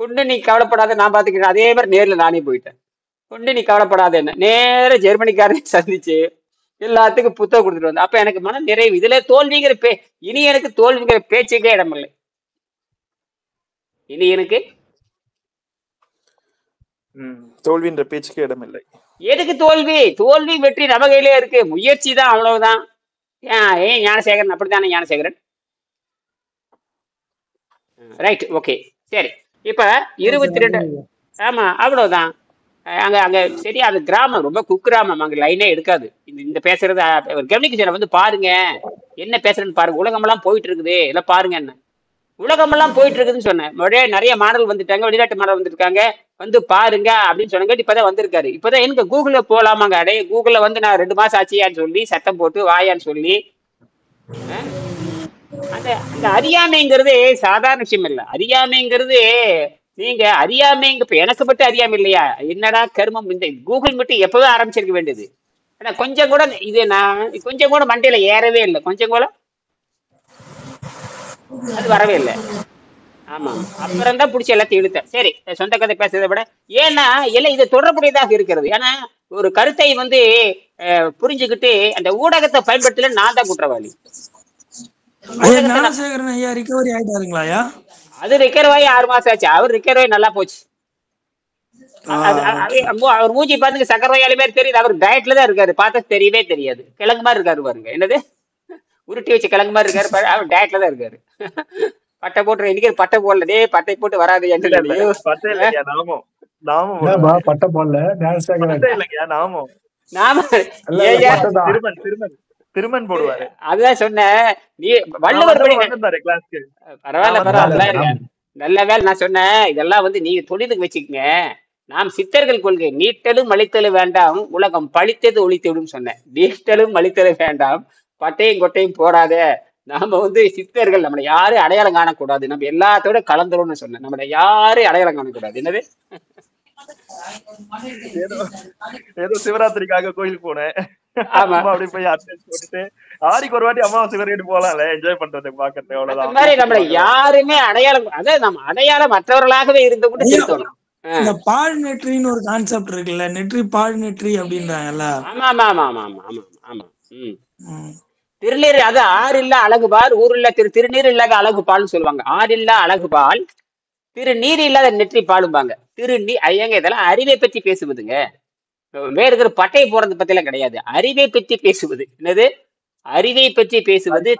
ஒண்ணு நீ கவலைப்படாத, நான் பாத்துக்கிறேன். அதே மாதிரி நேர்ல நானே போயிட்டேன். ஒண்ணு நீ கவலைப்படாத, என்ன நேர ஜெர்மனிக்காரனை சந்திச்சு எல்லாத்துக்கும் புத்தகம் கொடுத்துட்டு வந்தேன். அப்ப எனக்கு மன நிறைவு. இதுல தோல்விங்கிற இனி எனக்கு தோல்விங்கிற பேச்சுக்கே இடமில்லை. இனி எனக்கு தோல்வின்ற பேச்சுக்கே இடமில்லை. எதுக்கு தோல்வி? தோல்வி வெற்றி நம்ம கையிலே இருக்கு. முயற்சி தான், அவ்வளவுதான். ஏன் ஞானசேகரன் அப்படித்தானே? ஞானசேகரன் ரைட், ஓகே, சரி. இப்ப 22 ஆமா, அவ்வளவுதான். அங்க சரியா, அது கிராமம், ரொம்ப குக்கிராமம். அங்க லைனே எடுக்காது. இந்த பேசுறது கவனிக்க வந்து பாருங்க, என்ன பேசுறேன்னு பாருங்க. உலகமெல்லாம் போயிட்டு இருக்குது, இல்ல பாருங்க, என்ன உலகமெல்லாம் போயிட்டு இருக்குதுன்னு சொன்னேன். நிறைய மாடல் வந்துட்டாங்க, வெளிநாட்டு மாடல் வந்துருக்காங்க, வந்து பாருங்க அப்படின்னு சொன்னாங்க. இப்பதான் வந்திருக்காரு. இப்பதான் எனக்கு கூகுள்ல போலாமாங்க. அடைய கூகுள்ல வந்து நான் 2 மாசம் ஆச்சியான்னு சொல்லி சத்தம் போட்டு வாயான்னு சொல்லி அந்த அறியாமைங்கிறது சாதாரண விஷயம் இல்லை. அறியாமைங்கிறது நீங்க அறியாமைங்க இப்ப எனக்கு மட்டும் அறியாம இல்லையா? என்னடா கருமம், இந்த கூகுள் மட்டும் எப்பவே ஆரம்பிச்சிருக்க வேண்டியது. ஆனா கொஞ்சம் கூட இது நான் கொஞ்சம் கூட மண்டையில ஏறவே இல்லை, கொஞ்சம் கூட அது வரவே இல்லை. ஆமா ஆமா, அப்புறம் தான் பிடிச்சி எல்லாத்தையும் இழுத்தேன். சரி, சொந்த கதை பேசுறதை விட ஏன்னா எல்லாம் இது தொடர்புடையதாக இருக்கிறது. ஏன்னா ஒரு கருத்தை வந்து புரிஞ்சுக்கிட்டு அந்த ஊடகத்தை பயன்படுத்தல நான் தான் குற்றவாளி. ஐயா ஞானசேகரன் ஐயா ரிகவரி ஆயிட்டாருங்களா ஐயா? அது ரிகவர் ஆகி 6 மாசம் ஆச்சு. அவர் ரிகவர் ஆகி நல்லா போச்சு. அவர் மூஞ்சி பாத்துங்க சக்கரவாயாலி மாதிரி தெரியுது. அவர் டயட்ல தான் இருக்காரு, பார்த்தா தெரியவே தெரியாது. கிழங்கு மாதிரி இருக்காரு பாருங்க. என்னது உருட்டி வச்ச கிழங்கு மாதிரி இருக்காரு பாரு, அவர் டயட்ல தான் இருக்காரு. பட்டை போட்டு இன்னைக்கு பட்டை போடல, டே பட்டை போட்டு வராது. பட்டை போடல திருமன் போடுவாரு. அதுதான் சொன்னேன். நீ வள்ளுவர் பரவாயில்ல பரவாயில்ல, நல்ல வேலை நான் சொன்னேன். இதெல்லாம் வந்து நீங்க தொழிலுக்கு வச்சுக்கங்க. நாம் சித்தர்கள் கொள்கை நீட்டலும் அழித்தலும் வேண்டாம், உலகம் பழித்தது ஒழித்துவிடும் சொன்னேன். நீட்டலும் அழித்தலும் வேண்டாம், பட்டையும் கொட்டையும் போடாத. நாம வந்து சித்தர்கள், நம்மளை யாரும் அடையாளம் காணக்கூடாது, நம்ம எல்லாத்தோட கலந்துரும்னு சொன்னேன். நம்மளை யாரும் அடையாளம் காணக்கூடாது. என்னது ஏதோ சிவராத்திரிக்காக கோயிலுக்கு போனேன், அப்படி போய் போட்டுட்டு ஆடிக்கு ஒரு வாட்டி அம்மாவாசை வரைக்கும் போலாம்ல, என்ஜாய் பண்றது பாக்குறது, அவ்வளவுதான். மாதிரி நம்மளை யாருமே அடையாளம், அதாவது நம்ம அடையாளம் மற்றவர்களாகவே இருந்து கூட திருத்தணும். இந்த பால் நெற்றின்னு ஒரு கான்செப்ட் இருக்குல்ல, நெற்றி பால் நெற்றி அப்படின்றாங்கல்ல. ஆமா ஆமா ஆமா ஆமா ஆமா ஆமா. திருநீர் அது ஆறு இல்ல அழகு பால், ஊர் இல்ல திருநீர் இல்லாத அழகு பால்னு சொல்லுவாங்க. ஆறு இல்ல அழகு பால், திருநீர் இல்லாத நெற்றி பாலும்பாங்க. ஐயங்க இதெல்லாம் அறிவை பத்தி பேசுவதுங்க. வேற இருக்கிற பட்டையை போறது பத்தி எல்லாம் கிடையாது, அறிவை பற்றி பேசுவது. என்னது அறிவை பற்றி பேசுவது?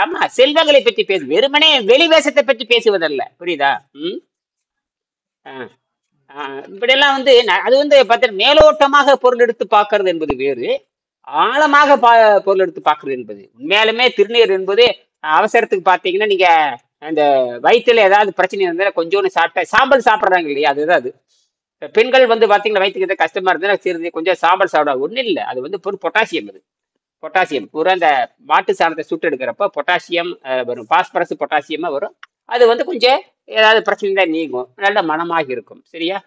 ஆமா, செல்வங்களை பற்றி பேசுவது, வெறுமனே வெளிவேசத்தை பற்றி பேசுவதல்ல. புரியுதா? இப்படியெல்லாம் வந்து அது வந்து பார்த்தீங்கன்னா மேலோட்டமாக பொருள் எடுத்து பார்க்கறது என்பது வேறு, ஆழமாக பொருள் எடுத்து பார்க்கறது என்பது. உண்மையாலுமே திருநீர் என்பது அவசரத்துக்கு பார்த்தீங்கன்னா நீங்க அந்த வயிற்றுல ஏதாவது பிரச்சனை இருந்தால் கொஞ்சோன்னு சாப்பிட்டா, சாம்பல் சாப்பிட்றாங்க இல்லையா, அதுதான் அது. பெண்கள் வந்து பார்த்தீங்கன்னா வயிற்றுக்கு எதாவது கஷ்டமா இருந்தால் சரி கொஞ்சம் சாம்பல் சாப்பிடாது, ஒன்றும் இல்லை. அது வந்து பொட்டாசியம், அது பொட்டாசியம் பூரா அந்த மாட்டு சாணத்தை சுட்டு எடுக்கிறப்ப பொட்டாசியம் வரும், பாஸ்பரஸ் பொட்டாசியமாக வரும். அது வந்து கொஞ்சம் ஏதாவது பிரச்சனை தான் நீங்கும், நல்ல மனமாக இருக்கும். சரியா?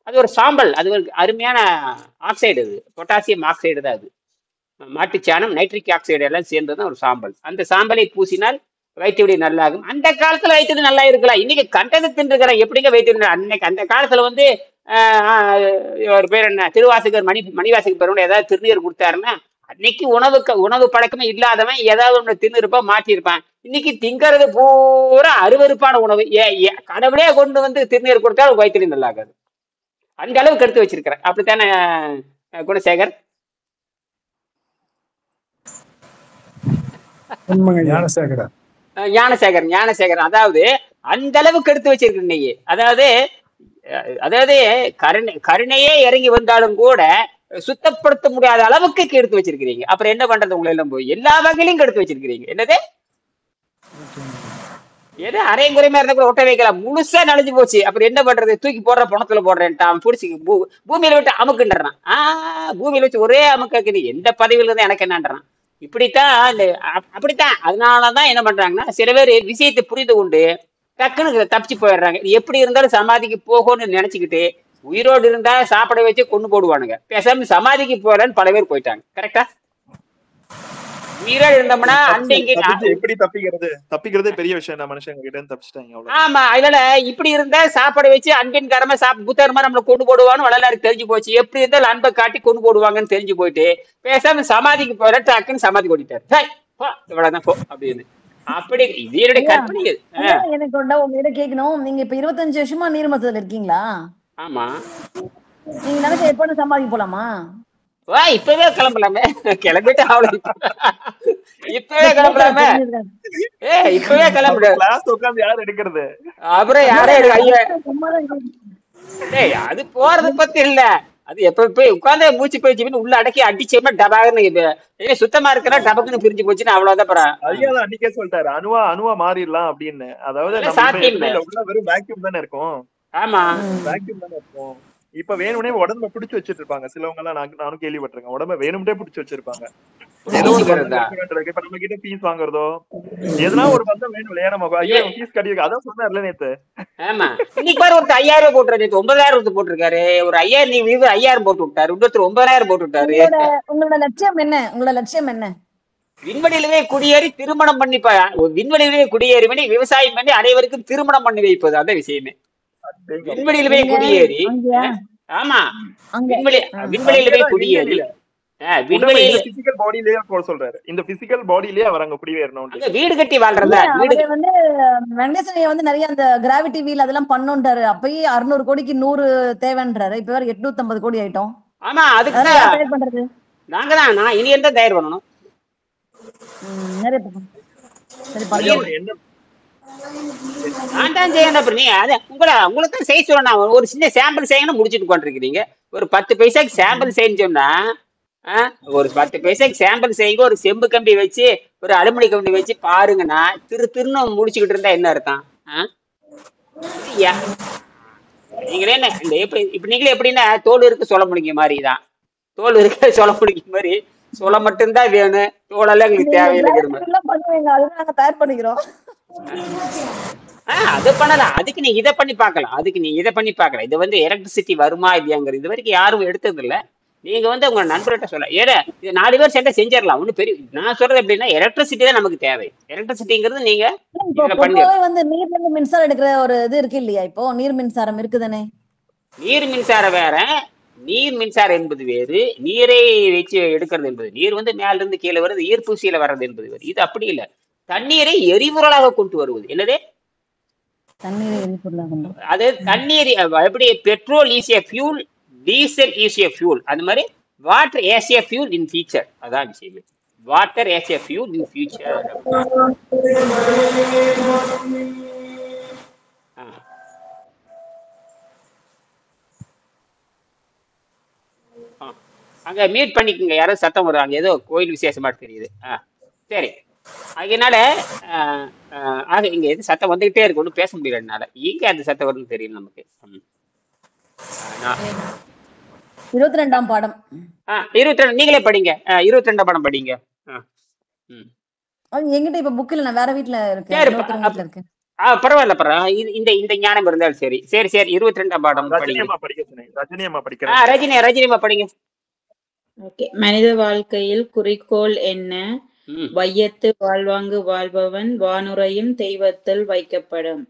அது ஒரு சாம்பல், அது ஒரு அருமையான ஆக்சைடு, அது பொட்டாசியம் ஆக்சைடு தான். அது மாட்டுச்சாணம் நைட்ரிக் ஆக்சைடு எல்லாம் சேர்ந்ததுதான் ஒரு சாம்பல். அந்த சாம்பலை பூசினால் வயிற்றுவலி நல்லாகும். அந்த காலத்துல வயிற்று நல்லா இருக்கலாம், இன்னைக்கு கண்டதை தின்றுக்கிறேன். எப்படிங்க வயிற்று? அன்னைக்கு அந்த காலத்துல வந்து ஒரு பேர் என்ன திருவாசகர் மணிவாசகர் பெருமாள் ஏதாவது திருநீர் கொடுத்தாருன்னா அன்னைக்கு உணவு பழக்கமே இல்லாதவன் ஏதாவது ஒண்ணு தின்னுருப்பா மாற்றிருப்பான். இன்னைக்கு திங்கிறது பூரா அருவருப்பான உணவு. கடவுளே கொண்டு வந்து திருநீர் கொடுத்தா வயிற்றுவலி நல்லாகாது. அந்த அளவுக்கு எடுத்து வச்சிருக்கிறேன். அப்படித்தானே குணசேகர்? ஞானசேகர் அதாவது அந்த அளவுக்கு எடுத்து வச்சிருக்க நீ. அதாவது கருணையே இறங்கி வந்தாலும் கூட சுத்தப்படுத்த முடியாத அளவுக்கு எடுத்து வச்சிருக்கிறீங்க. அப்புறம் என்ன பண்றது? உங்களை எல்லாம் போய் எல்லா வகையிலும் எடுத்து வச்சிருக்கிறீங்க. என்னது ஏதோ அரையும் குறையுமா இருந்தா கூட ஒட்ட வைக்கலாம், முழுசா நனைஞ்சு போச்சு. அப்புறம் என்ன பண்றது? தூக்கி போடுற பணத்துல போடுறேன் பிடிச்சி பூமியில விட்டு அமுக்குன்றான். பூமியில வச்சு ஒரே அமுக்கு, எந்த பதவியில இருந்தா எனக்கு என்னன்றான். இப்படித்தான் அப்படித்தான். அதனாலதான் என்ன பண்றாங்கன்னா சில பேர் விஷயத்தை புரிந்து கொண்டு டக்குன்னு தப்பிச்சு போயிடுறாங்க. எப்படி இருந்தாலும் சமாதிக்கு போகணும்னு நினைச்சுக்கிட்டு உயிரோடு இருந்தா சாப்பிட வச்சு கொண்டு போடுவானுங்க. பேசாம சமாதிக்கு போறேன்னு பல பேர் போயிட்டாங்க. கரெக்டா? உயிரோடு இருந்தோம்னா எப்படி தப்பிக்கிறதே பெரிய விஷயம். மனுஷங்க கிட்ட தப்பிச்சிட்டாங்க. ஆமா, அதனால இப்படி இருந்தா சாப்பாடு வச்சு அன்பின் காரமா புத்தகமா நம்மளை கொண்டு போடுவான்னு வளர்லாருக்கு தெரிஞ்சு போச்சு. எப்படி இருந்தாலும் அன்பை காட்டி கொண்டு போடுவாங்கன்னு தெரிஞ்சு போயிட்டு பேசாம சமாதிக்கு போற டக்குன்னு சமாதி ஓடிட்டாரு. இவ்வளவுதான் போ அப்படின்னு. அப்படி இதனுடைய கற்பனை. எனக்கு உங்ககிட்ட கேட்கணும், நீங்க இப்ப 25 வருஷமா நீர்மத்தத்துல இருக்கீங்களா? ஆமா. நீங்க நினைச்ச எப்ப சமாதிக்கு போலாமா? இப்பவே கிளம்பலாமே, கிளம்பிட்டு அவ்வளவு இப்பவே கிளம்பலாமே. இப்பவே கிளம்பிடு. யார் எடுக்கிறது? அப்புறம் யாரே அது போறது பத்தி இல்ல, அது எப்ப போய் உட்கார்ந்து மூச்சு போயிடுச்சு உள்ள அடக்கி அடிச்சோம்னா டபாக்குன்னு சுத்தமா இருக்கிறா டபக்குன்னு பிரிஞ்சு போச்சுன்னா அவ்வளவுதான். ஐயா அன்னைக்கே சொல்லிட்டாரு அணுவா மாறிடலாம் அப்படின்னு. அதாவது வெறும் வேக்யூம் தானே இருக்கும். ஆமா, வேக்யூம் தானே இருக்கும். இப்ப வேணும்னே உடம்ப பிடிச்சு வச்சிட்டு இருப்பாங்க சிலவங்க எல்லாம். நானும் கேள்விப்பட்டிருக்கேன், உடம்ப வேணும்னே பிடிச்சு வச்சிருப்பாங்க. ஏதோ ஒரு பந்தம் புரிஞ்சுக்கிறதா? இருக்கணும்ன்றது. இப்ப நம்ம கிட்ட ஃபீஸ் வாங்குறதோ எதனா ஒரு பந்தம் வேணும் இல்லையா நமக்கு? ஐயோ ஏ ஃபீஸ் கட்டியிருக்கு, அதான் சொன்னார்ல நேத்து. ஆமா, இன்னைக்கு பாரு ஒருத்தர் 5000 போட்டுறாரு, 9000 போட்டிருக்காரு. ஒரு 5000 நீ 5000 போட்டு விட்டாரு, இன்னொருத்தர் 9000 போட்டு விட்டாரு. உங்களோட லட்சியம் என்ன? உங்களோட லட்சியம் என்ன? விண்வெளியிலே குடியேறி திருமணம் பண்ணி விண்வெளியிலே குடியேறி பண்ணி விவசாயம் பண்ணி அனைவருக்கும் திருமணம் பண்ணி வைப்பது அந்த விஷயமே. விண்வெளியிலே எங்க குடியேறி அங்கயா? ஆமா, அங்க விண்வெளியிலே குடியேறி உடம்ப இந்த விண்வெளியில பிசிக்கல் பாடியிலேயே போட சொல்றாரு. இந்த பிசிக்கல் பாடியிலேயே அவர் அங்க குடியேறணும். அங்க வீடு கட்டி இல்ல வாழ்றதா வீடு. அவரு வந்து வெங்கடேசன் ஐயா வந்து நிறைய அந்த கிராவிட்டி வீல் அதெல்லாம் பண்ணோன்றாரு. அப்பயே 600 கோடிக்கு 100 தேவைன்றாரு. இப்ப வேற 850 கோடி ஆயிட்டோம். ஆமா, அதெல்லாம் அதுக்குதான் யார் தயார் பண்றது? நான் இனி என்ன தயார் பண்ணணும். நிறைய பக்கம். சரி ஐயா பண்ணுங்க. ஒரு என்ன நான் தான் செய்யணும். அப்புறம் நீ அதை உங்களுக்கு தான் செய்ய சொல்லணும். ஒரு சின்ன சாம்பிள் செய்யணும் முடிச்சுட்டு கொண்டிருக்கிறீங்க. ஒரு 10 பைசாக்கு சாம்பிள் செஞ்சோம்னா ஒரு 10 பைசாக்கு சாம்பிள் செய்யுங்க. ஒரு செம்பு கம்பி வச்சு ஒரு அலுமினி கம்பி வச்சு பாருங்கன்னா திருன்னு முடிச்சுக்கிட்டு இருந்தா என்ன அர்த்தம்? இல்லையா? நீங்களே என்ன இந்த இப்ப நீங்களே எப்படின்னா தோல் இருக்கு சொல்ல முடியுங்க மாதிரிதான். தோல் இருக்க சொல்ல முடியும் மாதிரி சொல்ல மட்டும்தான் வேணும், தோலெல்லாம் எங்களுக்கு நீங்க தேவையில்லைங்கிற கிராவிட்டி மாதிரி. வீல்லாம் பண்ணுவீங்க, அதுவும் நாங்க தயார் பண்ணிக்கிறோம். அது பண்ணலாம். அதுக்கு நீ இதை பண்ணி பார்க்கலாம். இது வந்து எலக்ட்ரிசிட்டி வருமா இல்லையாங்கிறது இது வரைக்கும் யாரும் எடுத்தது இல்ல. நீங்க வந்து உங்க நண்பர்கிட்ட சொல்ல ஏன்னா இது 4 பேர் சேர்ந்து செஞ்சிடலாம். ஒன்னும் பெரிய நான் சொல்றது எப்படின்னா எலக்ட்ரிசிட்டி தான் நமக்கு தேவை. எலக்ட்ரிசிட்டிங்கிறது நீங்க இப்போ இதுல பண்ணி பொதுவாகவே வந்து நீர்ல இருந்து மின்சாரம் எடுக்கிற ஒரு இது இருக்கு இல்லையா? இப்போ நீர் மின்சாரம் இருக்குதானே? நீர் மின்சாரம் வேற, நீர் மின்சாரம் என்பது வேறு, நீரை வச்சு எடுக்கிறது என்பது. நீர் வந்து மேல இருந்து கீழே வருது, ஈர்ப்பூசியில வர்றது என்பது வேறு. இது அப்படி இல்லை. தண்ணீரை எரிபொருளாக கொண்டு வருவது என்னது? தண்ணீரை எரிபொருளாக. அது தண்ணீர் எப்படி petrol is a fuel, diesel is a fuel, அந்த மாதிரி water as a fuel in future. அதான் விஷயம். Water as a fuel in future. அங்க மீட் பண்ணிக்கோங்க. யாரும் சத்தம் வருவாங்க, ஏதோ கோயில் விசேஷமா தெரியுது. சரி, அதனால ஆக இங்க எது சத்தம் வந்துகிட்டே இருக்கு, ஒன்றும் பேச முடியல என்னால. எங்க அந்த சத்தம் வருதுன்னு தெரியும் நமக்கு. 22ஆம் பாடம். 22 நீங்களே படிங்க. 22ஆம் பாடம் படிங்க. எங்கிட்ட இப்ப புக் இல்ல, நான் வேற வீட்டுல இருக்கேன். வீட்டுல இருக்கேன். பரவாயில்ல. இந்த ஞானம் இருந்தாலும் சரி. 22ஆம் பாடம் படிங்க. ரஜினி அம்மா படிங்க. ஓகே. மனித வாழ்க்கையில் குறிக்கோள் என்ன? வையத்து வாழ்வாங்கு வாழ்பவன் வானுரையும் தெய்வத்தில் வைக்கப்படும்.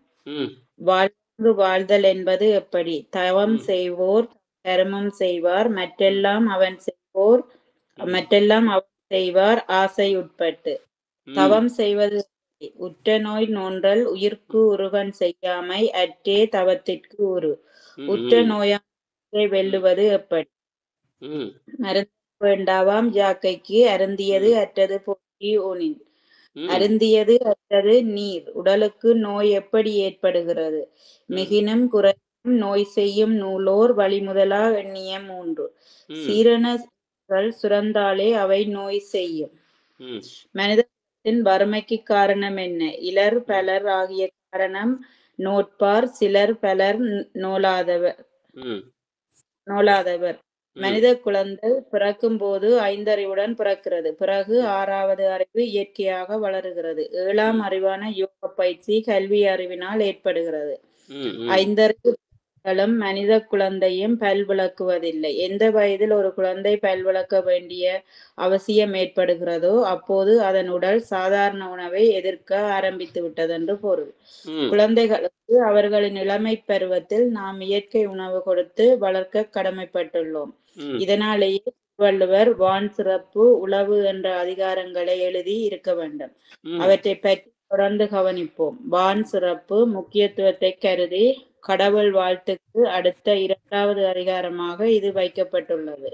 வாழ்வாங்கு வாழ்தல் என்பது எப்படி? தவம் செய்வோர் கர்மம் செய்வார், மற்றெல்லாம் அவன் செய்வார் ஆசை உட்பட்டு. தவம் செய்வது உற்ற நோய் நோன்றல் உயிர்க்கு உருவன் செய்யாமை அற்றே தவத்திற்கு உரு. உற்ற நோயை வெல்லுவது எப்படி? மருந்து வேண்டாவாம் யாக்கைக்கு அருந்தியது அற்றது போக்கி ஊனின். அருந்தியது அற்றது நீர். உடலுக்கு நோய் எப்படி ஏற்படுகிறது? மிகினும் குறையும் நோய் செய்யும் நூலோர் வழிமுதலா எண்ணிய 3 சீரணங்கள் சுரந்தாலே அவை நோய் செய்யும். மனிதத்தின் வறுமைக்கு காரணம் என்ன? இலர் பலர் ஆகிய காரணம் நோட்பார், சிலர் பலர் நோலாதவர். மனித குழந்தை பிறக்கும் போது 5 அறிவுடன் பிறக்கிறது. பிறகு 6வது அறிவு இயற்கையாக வளருகிறது. 7ஆம் அறிவான யோக பயிற்சி கல்வி அறிவினால் ஏற்படுகிறது. 5 அறிவுகளும் மனித குழந்தையும் பல் விளக்குவதில்லை. எந்த வயதில் ஒரு குழந்தை பல் விளக்க வேண்டிய அவசியம் ஏற்படுகிறதோ அப்போது அதன் உடல் சாதாரண உணவை எதிர்க்க ஆரம்பித்து விட்டது என்று பொருள். குழந்தைகளுக்கு அவர்களின் இளமை பருவத்தில் நாம் இயற்கை உணவு கொடுத்து வளர்க்க கடமைப்பட்டுள்ளோம். இதனாலேயே வள்ளுவர் வான் சிறப்பு உளவு என்ற அதிகாரங்களை எழுதி இருக்க வேண்டும். அவற்றை பற்றி தொடர்ந்து கவனிப்போம். வான் சிறப்பு முக்கியத்துவத்தை கருதி கடவுள் வாழ்த்துக்கு அடுத்த 2வது அதிகாரமாக இது வைக்கப்பட்டுள்ளது.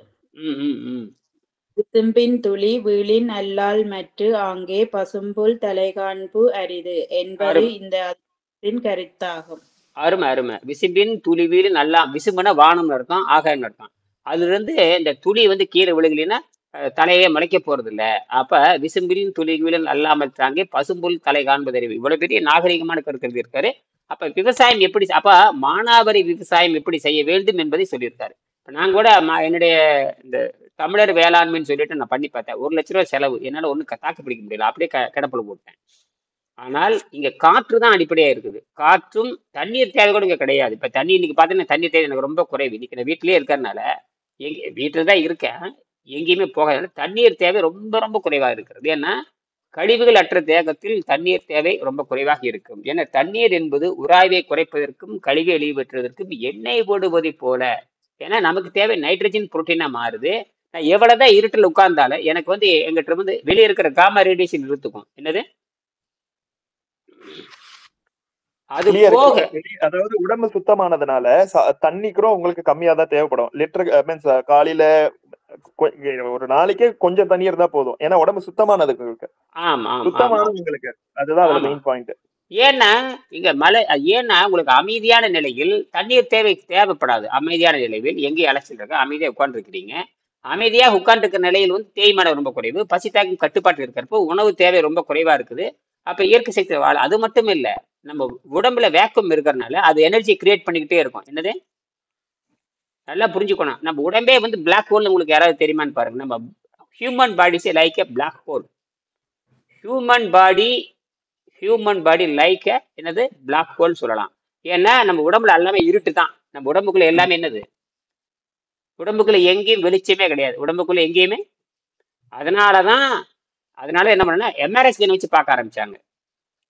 விசும்பின் துளி வீழின் அல்லால் மற்று ஆங்கே பசும்புல் தலைகாண்பு அரிது என்பது இந்த அதிகாரத்தின் கருத்தாகும். அருமை. விசும்பின் துளி வீழின் அல்லா, விசும்புனா வானம் அர்த்தம், ஆகாயம் அர்த்தம். அதுல இருந்து இந்த துளி வந்து கீழே விழுகலின்னா தலையே முளைக்க போறது இல்ல. அப்ப விசும்பின் துளிவிலும் அல்லாமல் தாங்கே பசும்புல் தலை காண்பதறிவு. இவ்வளவு பெரிய நாகரிகமான கருத்து எழுதியிருக்காரு. அப்ப விவசாயம் எப்படி அப்ப மானாவாரி விவசாயம் எப்படி செய்ய வேண்டும் என்பதை சொல்லியிருக்காரு. இப்ப நான் கூட என்னுடைய இந்த தமிழர் வேளாண்மைன்னு சொல்லிட்டு நான் பண்ணி பார்த்தேன். 1,00,000 செலவு. என்னால ஒன்றும் தாக்கு பிடிக்க முடியல. அப்படியே கிடப்புல போட்டேன். ஆனால் இங்க காற்று தான் அடிப்படையா இருக்குது. காற்றும் தண்ணீர் தேவை கூட இங்க கிடையாது. இப்ப தண்ணி இன்னைக்கு பாத்தீங்கன்னா தண்ணீர் தேவை எனக்கு ரொம்ப குறைவு. இன்னைக்கு நான் வீட்டிலேயே இருக்கறனால வீட்டுல தான் இருக்கேன், எங்கேயுமே போகாத. தண்ணீர் தேவை ரொம்ப ரொம்ப குறைவாக இருக்கிறது. ஏன்னா கழிவுகள் அற்ற தேகத்தில் தண்ணீர் தேவை ரொம்ப குறைவாக இருக்கும். ஏன்னா தண்ணீர் என்பது உராய்வை குறைப்பதற்கும் கழிவை வெளியேற்றுவதற்கும் எண்ணெய் போடுவதை போல. ஏன்னா நமக்கு தேவை நைட்ரஜன் புரோட்டீனா மாறுது. நான் எவ்வளவுதான் இருட்டில் உட்கார்ந்தாலும் எனக்கு வந்து எங்கிட்ட வந்து வெளியே இருக்கிற காமா ரேடியேஷன் இழுத்துக்கும். என்னது அது போக அதாவது உடம்பு சுத்தமானதுனால தண்ணி கூட உங்களுக்கு கம்மியா தான் தேவைப்படும். லிட்டர் மீன்ஸ் காலையில ஒரு நாளைக்கு கொஞ்சம் தண்ணி இருந்தா போதும். ஏன்னா உடம்பு சுத்தமானதுக்கு சுத்தமானது உங்களுக்கு. அதுதான் அதுல மெயின் பாயிண்ட். ஏன்னா இங்க ஏன்னா உங்களுக்கு அமைதியான நிலையில் தண்ணீர் தேவைப்படாது. அமைதியான நிலையில் எங்கேயும் அலசில் இருக்க அமைதியா உட்கார்ந்து இருக்கிறீங்க. அமைதியாக உட்கார்ந்து இருக்கிற நிலையில் வந்து தேய்மானம் ரொம்ப குறைவு, பசி தாக்கும் கட்டுப்பாட்டு இருக்கிறப்போ உணவு தேவை ரொம்ப குறைவா இருக்குது. அப்ப இயற்கை சக்தி அது மட்டும் இல்ல, நம்ம உடம்புல வேக்கம் இருக்கிறதுனால அது எனர்ஜி கிரியேட் பண்ணிக்கிட்டே இருக்கும். என்னது நல்லா புரிஞ்சுக்கணும். நம்ம உடம்பே வந்து பிளாக் ஹோல். உங்களுக்கு யாராவது தெரியுமான்னு பாருங்க. நம்ம ஹியூமன் பாடிஸே like a black hole. Human body like என்னது பிளாக் ஹோல் சொல்லலாம். ஏன்னா நம்ம உடம்புல எல்லாமே இருட்டு தான். நம்ம உடம்புக்குள்ள எல்லாமே என்னது, உடம்புக்குள்ள எங்கேயும் வெளிச்சமே கிடையாது. உடம்புக்குள்ள எங்கேயுமே. அதனால என்ன பண்ணா எம்ஆர்ஐ ஸ்கேன் வச்சு பார்க்க ஆரம்பிச்சாங்க.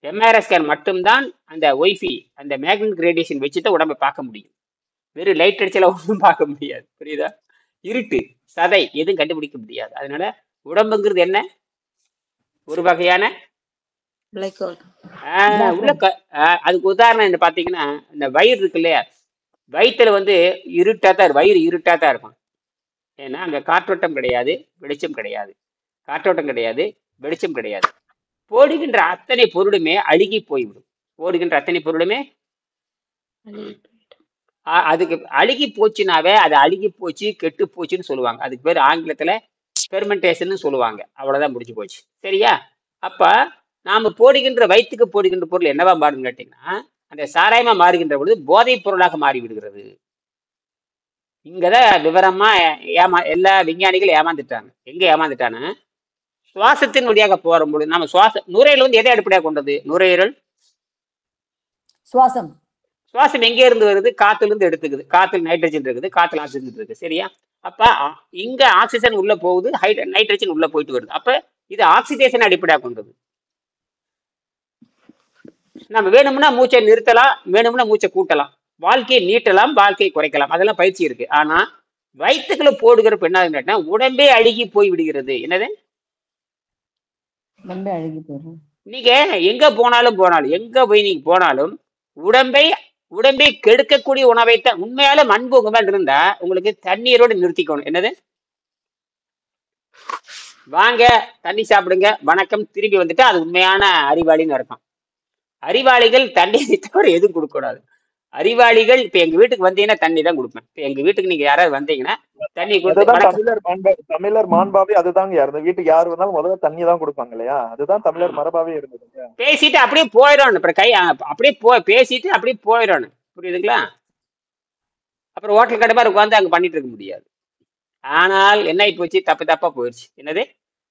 எம்ஆர்ஐ ஸ்கேன் மட்டும்தான் அந்த ஒய்ஃபி அந்த மேக்னெட்டிக் ரேடியேஷன் வச்சுதான் உடம்பை பார்க்க முடியும். வெறும் லைட் அடிச்சால ஒன்றும் பார்க்க முடியாது. புரியுதா? இருட்டு சதை எதுவும் கண்டுபிடிக்க முடியாது. அதனால உடம்புங்கிறது என்ன, ஒரு வகையான உள்ள அதுக்கு உதாரணம் என்ன பாத்தீங்கன்னா, இந்த வயிறு இருக்கு இல்லையா, வயிற்றுல வந்து வயிறு இருட்டா தான் இருக்கும். ஏன்னா அங்க காற்றோட்டம் கிடையாது, வெளிச்சம் கிடையாது. காற்றோட்டம் கிடையாது, வெளிச்சம் கிடையாது. போடுகின்ற அத்தனை பொருளுமே அழுகி போய்விடும். அதுக்கு அழுகி போச்சுனாவே அது அழுகி போச்சு கெட்டு போச்சுன்னு சொல்லுவாங்க. அதுக்கு பேர் ஆங்கிலத்துல ஃபெர்மெண்டேஷன் சொல்லுவாங்க. அவ்வளவுதான் முடிஞ்சு போச்சு. சரியா? அப்ப நாம வயிற்றுக்கு போடுகின்ற பொருள் என்னவா மாறுன்னு கேட்டீங்கன்னா, அந்த சாராயமா மாறுகின்ற பொழுது போதைப் பொருளாக மாறி விடுகிறது. இங்கதான் விவரமா எல்லா விஞ்ஞானிகளும் ஏமாந்துட்டாங்க. எங்க ஏமாந்துட்டான, சுவாசத்தின் வழியாக போகும் பொழுது நம்ம நுரையீரல் வந்து எதை அடிப்படையாக கொண்டது? நுரையீரல் சுவாசம் எங்க இருந்து வருது? காத்துல இருந்து எடுத்துக்குது. காத்துல நைட்ரஜன் இருக்குது, காத்துல ஆக்சிஜன் இருக்குது. சரியா? அப்ப இங்க ஆக்சிஜன் உள்ள போகுது, நைட்ரஜன் உள்ள போயிட்டு வருது. அப்ப இது ஆக்சிடேஷன் அடிப்படையாக கொண்டது. நம்ம வேணும்னா மூச்சை நிறுத்தலாம், வேணும்னா மூச்சை கூட்டலாம், வாழ்க்கையை நீட்டலாம், வாழ்க்கையை குறைக்கலாம். அதெல்லாம் பயிற்சி இருக்கு. ஆனா வயிற்றுக்குள்ள போடுகிறப்ப என்ன கேட்டா உடம்பே அழுகி போய் விடுகிறது. என்னது? நீங்க எங்க போய் நீங்க போனாலும் உடம்பை கெடுக்கக்கூடிய உணவைத்தான். உண்மையால அன்பு உங்க மேல இருந்தா உங்களுக்கு தண்ணீரோடு நிறுத்திக்கணும். என்னது? வாங்க தண்ணி சாப்பிடுங்க, வணக்கம், திரும்பி வந்துட்டு அது உண்மையான அறிவாளின்னு இருக்கும். அறிவாளிகள் தண்ணீரை தவிர எதுவும் கொடுக்க கூடாது. அறிவாளிகள் இப்ப எங்க வீட்டுக்கு வந்தீங்கன்னா தண்ணி தான் கொடுப்பேன். இப்ப எங்க வீட்டுக்கு நீங்க யாராவது வந்தீங்கன்னா தண்ணி கொடுத்து. தமிழர் மாண்பாவே அதுதாங்க. யாரு வீட்டுக்கு யாரு வந்தாலும் முதல்ல தண்ணி தான் கொடுப்பாங்க இல்லையா? அதுதான் தமிழர் மரபாவே இருந்தது. பேசிட்டு அப்படியே போயிடணும். அப்படியே பேசிட்டு அப்படியே போயிடணும். புரியுதுங்களா? அப்புறம் ஹோட்டல் கடை மாதிரி உட்காந்து அங்க பண்ணிட்டு இருக்க முடியாது. ஆனால் என்ன போச்சு, தப்பா போயிடுச்சு. என்னது?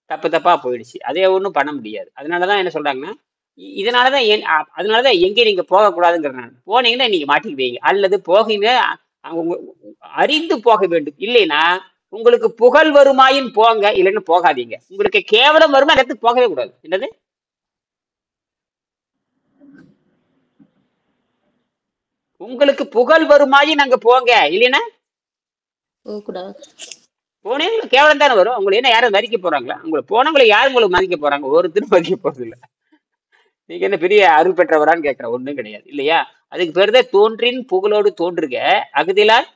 தப்பா போயிடுச்சு. அதே ஒன்றும் பண்ண முடியாது. அதனாலதான் என்ன சொல்றாங்கன்னா, அதனாலதான் எங்கே நீங்க போகக்கூடாதுங்கிறனால. போனீங்கன்னா நீங்க மாட்டிக்குவீங்க. அல்லது போகீங்க அறிந்து போக வேண்டும். இல்லைன்னா உங்களுக்கு புகழ் வருமாயின் போங்க, இல்லைன்னு போகாதீங்க. உங்களுக்கு கேவலம் வருமா இடத்துக்கு போகவே கூடாது. என்னது? உங்களுக்கு புகழ் வருமாயின் அங்க போங்க, இல்லைன்னா போனீங்க கேவலம் தானே வரும். உங்களை என்ன யாரும் மதிக்க போறாங்களா? உங்களுக்கு போனவங்களை யாரும் உங்களுக்கு மதிக்க போறாங்க? ஒருத்தரும் மதிக்க போறது இல்லை. நீங்க என்ன பெரிய அருள் பெற்றவரான்னு கேட்கிற ஒண்ணும் கிடையாது இல்லையா? அதுக்கு பேருதான் தோன்றின் புகழோடு தோன்றுக அகுதிலால்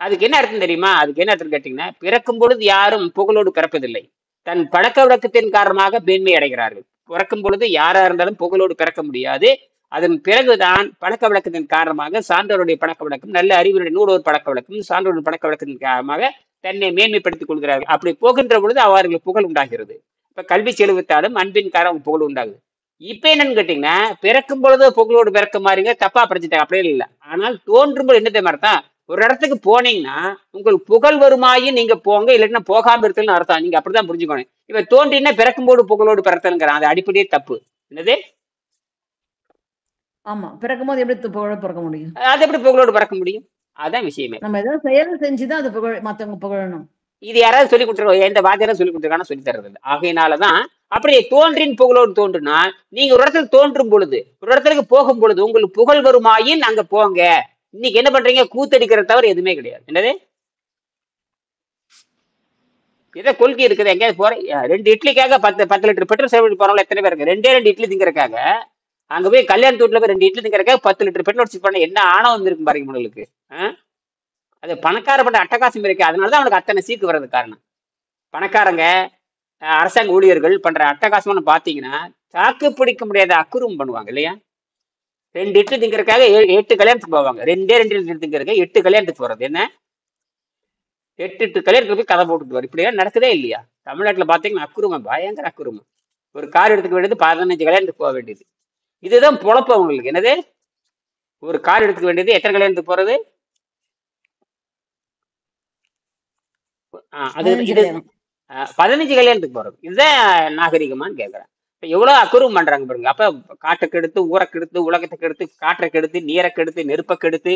அதுக்கு என்ன அர்த்தம் தெரியுமா? அதுக்கு என்ன அர்த்தம் கேட்டீங்கன்னா, பிறக்கும் பொழுது யாரும் புகழோடு பிறப்பதில்லை, தன் பழக்க வழக்கத்தின் காரணமாக மேன்மை அடைகிறார்கள். பிறக்கும் பொழுது யாரா இருந்தாலும் புகழோடு பிறக்க முடியாது. அதன் பிறகுதான் பழக்க வழக்கத்தின் காரணமாக சான்றோருடைய பழக்க வழக்கம், நல்ல அறிவுடைய நூலோர் பழக்க வழக்கம், சான்றோருடைய பழக்க வழக்கத்தின் காரணமாக தன்னை மேன்மைப்படுத்திக் கொள்கிறார்கள். அப்படி போகின்ற பொழுது அவர்களுக்கு புகழ் உண்டாகிறது. இப்ப கல்வி செலவித்தாலும் அன்பின் காரணம் புகழ் உண்டாகுது. இப்ப என்னன்னு கேட்டீங்கன்னா, பிறக்கும் பொழுது புகழோடு பிறக்க மாறீங்க, தப்பா படிச்சுட்டாங்க, அப்படியே இல்லை. ஆனால் தோன்றும்போது என்ன தெரியுமா அர்த்தம்? ஒரு இடத்துக்கு போனீங்கன்னா உங்களுக்கு புகழ் வருமாயும் நீங்க போங்க, இல்லைன்னா போகாம இருக்குன்னு அர்த்தம். நீங்க அப்படிதான் புரிஞ்சுக்கணும். இப்ப தோன்றினா பிறக்கும்போது புகழோடு பிறத்தலுங்கிறான், அது அடிப்படையே தப்பு. என்னது? ஆமா, பிறக்கும் போது எப்படி புகழ பிறக்க முடியும்? அது எப்படி புகழோடு பிறக்க முடியும்? அதான் விஷயமே. நம்ம ஏதாவது செயல் செஞ்சுதான் அது புகழ், மத்தவங்க புகழணும். இது யாராவது சொல்லி கொடுத்துருக்கோம்? எந்த வாத்தியாரும் சொல்லி கொடுத்துருக்கானா? சொல்லி தர்றது இல்லை. ஆகையினாலதான் அப்படி தோன்றின் புகழோடு தோன்றுனா, நீங்க ஒரு இடத்துல தோன்றும் பொழுது, ஒரு இடத்துக்கு போகும் பொழுது உங்களுக்கு புகழ் வருமாயின் அங்க போங்க. இன்னைக்கு என்ன பண்றீங்க? கூத்தடிக்கிறத தவிர எதுவுமே கிடையாது. என்னது? ஏதோ கொள்கை இருக்குது. எங்கேயாவது போற 2 இட்லிக்காக 10 லிட்டர் பெட்ரோல் செலவு போறவங்க எத்தனை பேர் இருக்கு? 2 இட்லி திங்கிறக்காக அங்க போய் கல்யாண வீட்டுல போய் 2 இட்லி திங்கிறக்காக 10 லிட்டர் பெட்ரோல் செலவு பண்ண என்ன ஆணவம் இருக்கும் பாருங்க உங்களுக்கு. அது பணக்காரப்பட்ட அட்டகாசம் இருக்கு. அதனாலதான் அவனுக்கு அத்தனை சீக்கு வர்றது காரணம். பணக்காரங்க, அரசாங்க ஊழியர்கள் பண்ற அட்டகாசம்னு பாத்தீங்கன்னா தாக்கு பிடிக்க முடியாத அக்குறும் பண்ணுவாங்க இல்லையா? 2 இட்லி திங்கிறதுக்காக 8 கல்யாணத்துக்கு போவாங்க. 2 இட்லி திங்கிறதுக்கு 8 கல்யாணத்துக்கு போறது என்ன? 8 கல்யாணத்துக்கு போய் கதை போட்டுட்டு வரும். இப்படியா நடக்குதே இல்லையா? தமிழ்நாட்டுல பாத்தீங்கன்னா அக்குறுமம், பயங்கர அக்குறுமம். ஒரு கார் எடுத்துக்க வேண்டியது 15 கல்யாணத்துக்கு போக வேண்டியது. இதுதான் பொழப்பு அவங்களுக்கு. என்னது? ஒரு கார் எடுத்துக்க வேண்டியது எத்தனை கல்யாணத்துக்கு போறது? அது இது 15 கல்யாணத்துக்கு போறது. இதுதான் நாகரிகமான்னு கேட்கறேன். இப்ப எவ்வளவு அக்குறும் பண்றாங்க பாருங்க. அப்ப காட்டுக்கு எடுத்து, ஊருக்கு எடுத்து, உலகத்துக்கு எடுத்து, காற்றுக்கு எடுத்து, நீருக்கு எடுத்து, நெருப்புக்கு எடுத்து,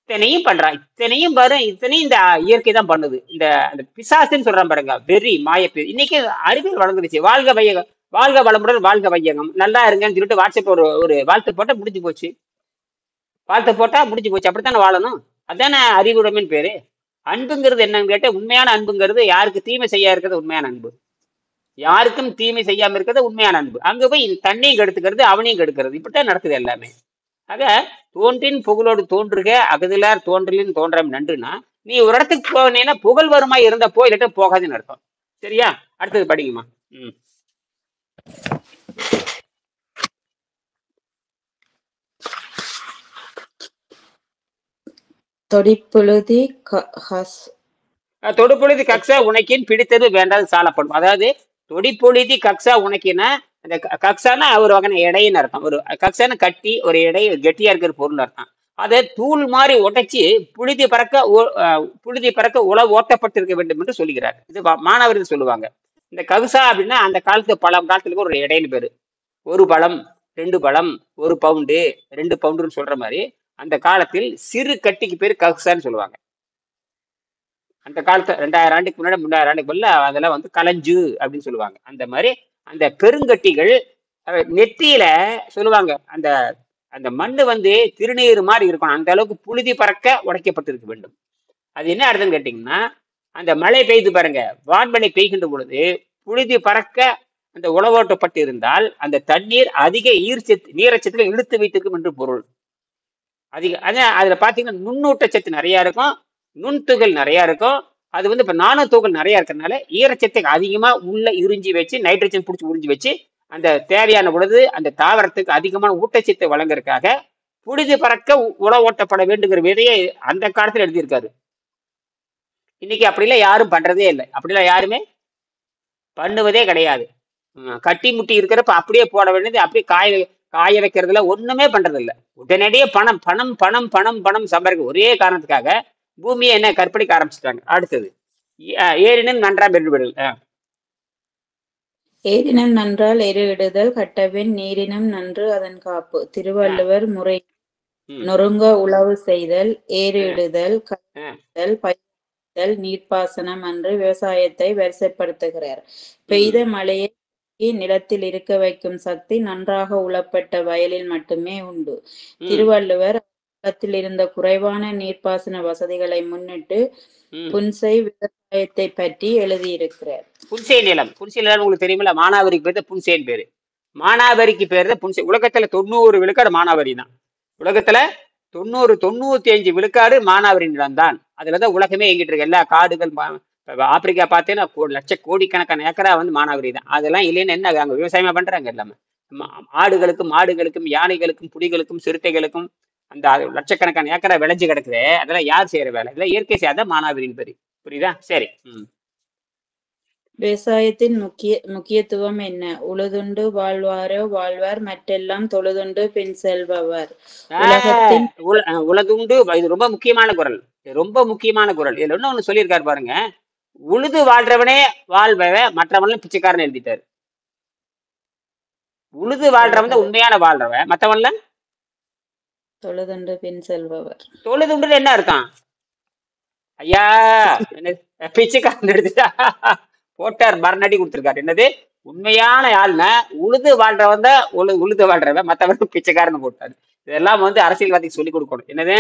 இத்தனையும் பண்றான். இத்தனையும் பாரு, இத்தனையும் இந்த இயற்கை தான் பண்ணுது. அந்த பிசாசுன்னு சொல்றான் பாருங்க, வெறி மாயப்பே. இன்னைக்கு அறிவியல் வளர்ந்துருச்சு. வாழ்க வையகம், வாழ்க வளமுடன், வாழ்க வையகம், நல்லா இருங்கன்னு சொல்லிட்டு வாட்ஸ்அப் ஒரு வாழ்த்து போட்டா முடிஞ்சு போச்சு. வாழ்த்து போட்டா முடிஞ்சு போச்சு. அப்படித்தானே வாழணும். அதானே அறிவுடைமைன்னு பேரு. அன்புங்கிறது என்னன்னு கேட்ட, உண்மையான அன்புங்கிறது யாருக்கு தீமை செய்ய இருக்கிறது உண்மையான அன்பு. யாருக்கும் தீமை செய்யாம இருக்கிறது உண்மையான அன்பு. அங்க போய் தண்ணியும் கெடுத்துக்கிறது, அவனையும் கெடுக்கிறது, இப்படித்தான் நடக்குது எல்லாமே. ஆக தோன்றின் புகழோடு தோன்றுக, அகதிலார் தோன்றலின் தோன்றம் நன்றுனா, நீ ஒரு இடத்துக்கு போனீங்கன்னா புகழ் வருமா இருந்தா போ, இல்லாட்ட போகாதுன்னு அர்த்தம். சரியா? அடுத்தது படிங்கம்மா. தொடிப்பொழுதி தொடுப்பொழுதி கக்ஸா உனக்கின் பிடித்தது வேண்டாது சாலப்படும். அதாவது தொடிப்பொழுதி கக்ஸா உனக்கினா, அந்த கக்ஸானா ஒரு வகையான எடைன்னு அர்த்தம். ஒரு கக்ஸான கட்டி, ஒரு எடை கெட்டியா இருக்கிற பொருள் அர்த்தம். அதை தூள் மாதிரி உடைச்சி புழுதி பறக்க உழவு ஓட்டப்பட்டிருக்க வேண்டும் என்று சொல்லுகிறார். இது மாணவர்கள் சொல்லுவாங்க. இந்த கக்ஸா அப்படின்னா அந்த காலத்து காலத்துல ஒரு எடைன்னு பேரு. 1 பழம், 2 பழம், 1 பவுண்டு, 2 பவுண்டுன்னு சொல்ற மாதிரி அந்த காலத்தில் சிறு கட்டிக்கு பேரு கக்ஸான்னு சொல்லுவாங்க. அந்த காலத்துல 2000 ஆண்டுக்கு முன்னாடி, 3000 ஆண்டுக்கு முன்னாடி அதெல்லாம் வந்து கலஞ்சு அப்படின்னு சொல்லுவாங்க. அந்த மாதிரி அந்த பெருங்கட்டிகள் நெத்தியில சொல்லுவாங்க. அந்த அந்த மண்ணு வந்து திருநீர் மாதிரி இருக்கணும். அந்த அளவுக்கு புழுதி பறக்க உடைக்கப்பட்டிருக்க வேண்டும். அது என்ன அர்த்தம் கேட்டீங்கன்னா, அந்த மழை பெய்து பாருங்க, வான்மழை பெய்கின்ற பொழுது புழுதி பறக்க அந்த உழவோட்டப்பட்டு இருந்தால் அந்த தண்ணீர் அதிக நீரச்சத்துல இழுத்து வைத்திருக்கும் என்று பொருள். அதான் அதுல பாத்தீங்கன்னா நுண்ணூட்டச்சத்து நிறைய இருக்கும், நுண்துகள் நிறைய இருக்கும். அது வந்து இப்ப நானூத்துகள் நிறைய இருக்கிறதுனால ஈரச்சத்தை அதிகமா உள்ள உறிஞ்சி வச்சு, நைட்ரஜன் பிடிச்சி உறிஞ்சி வச்சு, அந்த தேவையான பொழுது அந்த தாவரத்துக்கு அதிகமான ஊட்டச்சத்தை வழங்குறதுக்காக புழுதி பறக்க உழவோட்டப்பட வேண்டுங்கிற விதையை அந்த காலத்துல எழுதியிருக்காரு. இன்னைக்கு அப்படிலாம் யாரும் பண்றதே இல்லை. அப்படிலாம் யாருமே பண்ணுவதே கிடையாது. கட்டி முட்டி இருக்கிறப்ப அப்படியே போட வேண்டியது, அப்படியே காய வைக்கிறதுல ஒண்ணுமே பண்றது இல்லை. உடனடியே பணம் பணம் பணம் பணம் பணம் சம்பாதிக்க ஒரே காரணத்துக்காக பூமியை என்ன கற்பழிக்க ஆரம்பிச்சுட்டாங்க. அடுத்தது ஏரினும் நன்றாம் பெருவிடல். ஏரினம் நன்றால் எருவிடுதல் கட்டவின் நீரினம் நன்று அதன் காப்பு. திருவள்ளுவர் முறை நொறுங்க உழவு செய்தல், ஏறிடுதல், கட்டல், பயிரிடுதல், நீர்ப்பாசனம் என்று விவசாயத்தை வரிசைப்படுத்துகிறார். பெய்த மழையை நிலத்தில் இருக்க வைக்கும் சக்தி நன்றாக உழப்பட்ட வயலில் மட்டுமே உண்டு. திருவள்ளுவர் நிலத்தில் இருந்த குறைவான நீர்ப்பாசன வசதிகளை முன்னிட்டு புன்சை விவசாயத்தை பற்றி எழுதியிருக்கிறார். புன்சை நிலம் உங்களுக்கு தெரியுமில்ல, மானாவரிக்கு பேர் தான் புன்சைன்னு பேரு. மானாவரிக்கு பேர் தான் புன்சை. உலகத்துல 90 விழுக்காடு மானாவரி தான். உலகத்துல 95 விழுக்காடு மானாவரி நிலம் தான். அதுலதான் உலகமே எங்கிட்டு இருக்கு. எல்லா காடுகள், ஆப்பிரிக்கா பார்த்தீங்கன்னா கோடிக்கணக்கான ஏக்கரா வந்து மானாவரி தான். அதெல்லாம் இல்லைன்னு என்ன அங்க விவசாயமா பண்றாங்க எல்லாமே. ஆடுகளுக்கும் மாடுகளுக்கும் யானைகளுக்கும் புலிகளுக்கும் சிறுத்தைகளுக்கும் அந்த லட்சக்கணக்கான ஏக்கரா விளைஞ்சு கிடக்குது. அதெல்லாம் யார் செய்யற வேலை? இதெல்லாம் இயற்கை செய்யாத மானாவரின் பேரு. புரியுதா? சரி. விவசாயத்தின் முக்கியத்துவம் என்ன? உழுதுண்டு வாழ்வார் மற்றெல்லாம் தொழுதுண்டு பின் செல்பவர். உலகத்தின் உழுதுண்டு, இது ரொம்ப முக்கியமான குரல். ரொம்ப முக்கியமான குரல். இதுல இன்னொன்னு சொல்லியிருக்காரு பாருங்க, உழுது வாழ்றவனே வாழ்பவன், மற்றவன்லாம் பிச்சைக்காரன் எழுதிட்டாரு. உழுது வாழ்றவன் தான் உண்மையான வாழ்றவன், மற்றவன்ல தொழுதுண்டு பின் செல்பவர். தொழுதுண்டு என்ன அர்த்தம்? ஐயா பிச்சைக்காரன் எடுத்துட்டா போட்டார், மரணடி கொடுத்திருக்காரு. என்னது உண்மையான ஆள்னா உழுது வாழ்றவன் தான் உழுது வாழ்றவன், மற்றவன் பிச்சைக்காரன் போட்டாரு. இதெல்லாம் அரசியல்வாதிக்கு சொல்லி கொடுக்கணும். என்னது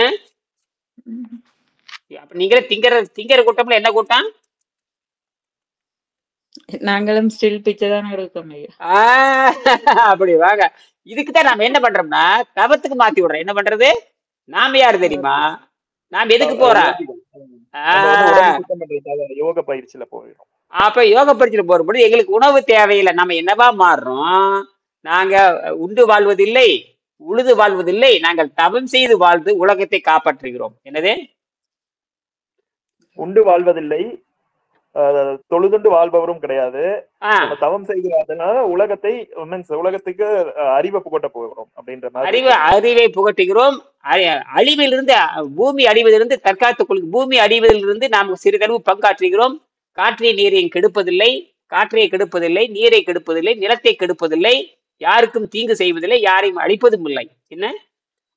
அப்ப நீங்களே திங்கிற கூட்டம்ல என்ன கூட்டம்? நாங்களும் ஸ்டில் பிச்சை தானே இருக்கோம். அப்படி வாங்க. இதுக்குதான் நாம என்ன பண்றோம்னா தவத்துக்கு மாத்தி விடுறோம். என்ன பண்றது? நாம யாரு தெரியுமா? நாம எதுக்கு போறோம்? யோக பயிற்சியில போயிடும். அப்ப யோக பயிற்சியில போறபோது எங்களுக்கு உணவு தேவையில்லை. நம்ம என்னவா மாறுறோம்? நாங்க உண்டு வாழ்வதில்லை, உழுது வாழ்வதில்லை, நாங்கள் தவம் செய்து வாழ்ந்து உலகத்தை காப்பாற்றுகிறோம். என்னது? உண்டு வாழ்வதில்லை, தொழுதுண்டு வாழ்பவரும் கிடையாது, தவம் செய்து அதனால உலகத்துக்கு அறிவை புகட்ட போகிறோம் அப்படின்ற மாதிரி அறிவை புகட்டுகிறோம். அழிவிலிருந்து, பூமி அழிவதிலிருந்து தற்காத்துக் கொள்ளும். பூமி அழிவதிலிருந்து நாம் சிறிதளவு பங்காற்றுகிறோம். காற்றை நீரையும் கெடுப்பதில்லை, காற்றை கெடுப்பதில்லை, நீரை கெடுப்பதில்லை, நிலத்தை கெடுப்பதில்லை, யாருக்கும் தீங்கு செய்வதில்லை, யாரையும் அழிப்பதும் இல்லை. என்ன?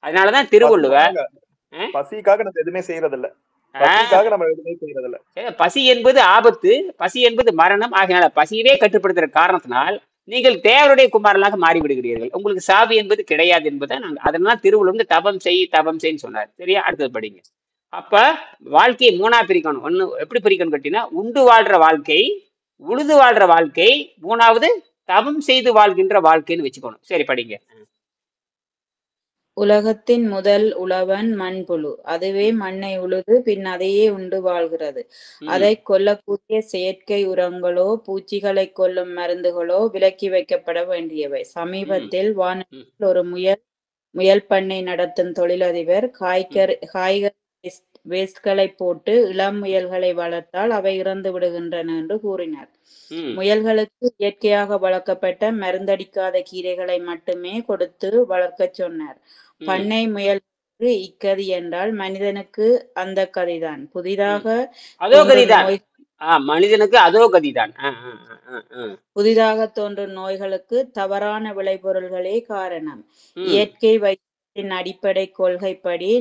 அதனாலதான் திருவள்ளுவர் பசிக்காக நம்ம எதுவுமே செய்யறதில்ல. பசி என்பது ஆபத்து, பசி என்பது மரணம். ஆகினால பசியவே கட்டுப்படுத்துற காரணத்தினால் நீங்கள் தேவருடைய குமாரனாக மாறிவிடுகிறீர்கள். உங்களுக்கு சாவி என்பது கிடையாது என்பதை அதனால திருவள்ளுவர் தவம் செய்ன்னு சொன்னார். சரியா? அடுத்தது படிங்க. அப்ப வாழ்க்கையை மூணா பிரிக்கணும். ஒண்ணு எப்படி பிரிக்கணும் கேட்டீங்கன்னா, உண்டு வாழ்ற வாழ்க்கை, உழுது வாழ்ற வாழ்க்கை, மூணாவது தவம் செய்து வாழ்கின்ற வாழ்க்கைன்னு வச்சுக்கணும். சரி, படிங்க. உலகத்தின் முதல் உழவன் மண்புழு. அதுவே மண்ணை உழுது பின் அதையே உண்டு வாழ்கிறது. அதை கொல்லக்கூடிய செயற்கை உரங்களோ பூச்சிகளை கொல்லும் மருந்துகளோ விலக்கி வைக்கப்பட வேண்டியவை. சமீபத்தில் வானத்தில் ஒரு முயல் பண்ணை நடத்தும் தொழிலதிபர் காய்கறி வேஸ்ட்களை போட்டு இளம் முயல்களை வளர்த்தால் அவை இறந்து விடுகின்றன என்று கூறினார். முயல்களுக்கு இயற்கையாக வளர்க்கப்பட்ட மருந்தடிக்காத கீரைகளை மட்டுமே கொடுத்து வளர்க்க சொன்னார். பண்ணை முயலுக்கு இக்கதி என்றால் மனிதனுக்கு அந்த கதிதான். மனிதனுக்கு அதோ கதிதான். புதிதாக தோன்றும் நோய்களுக்கு தவறான விளைபொருள்களே காரணம். இயற்கை வைத்தியத்தின் அடிப்படை கொள்கைப்படி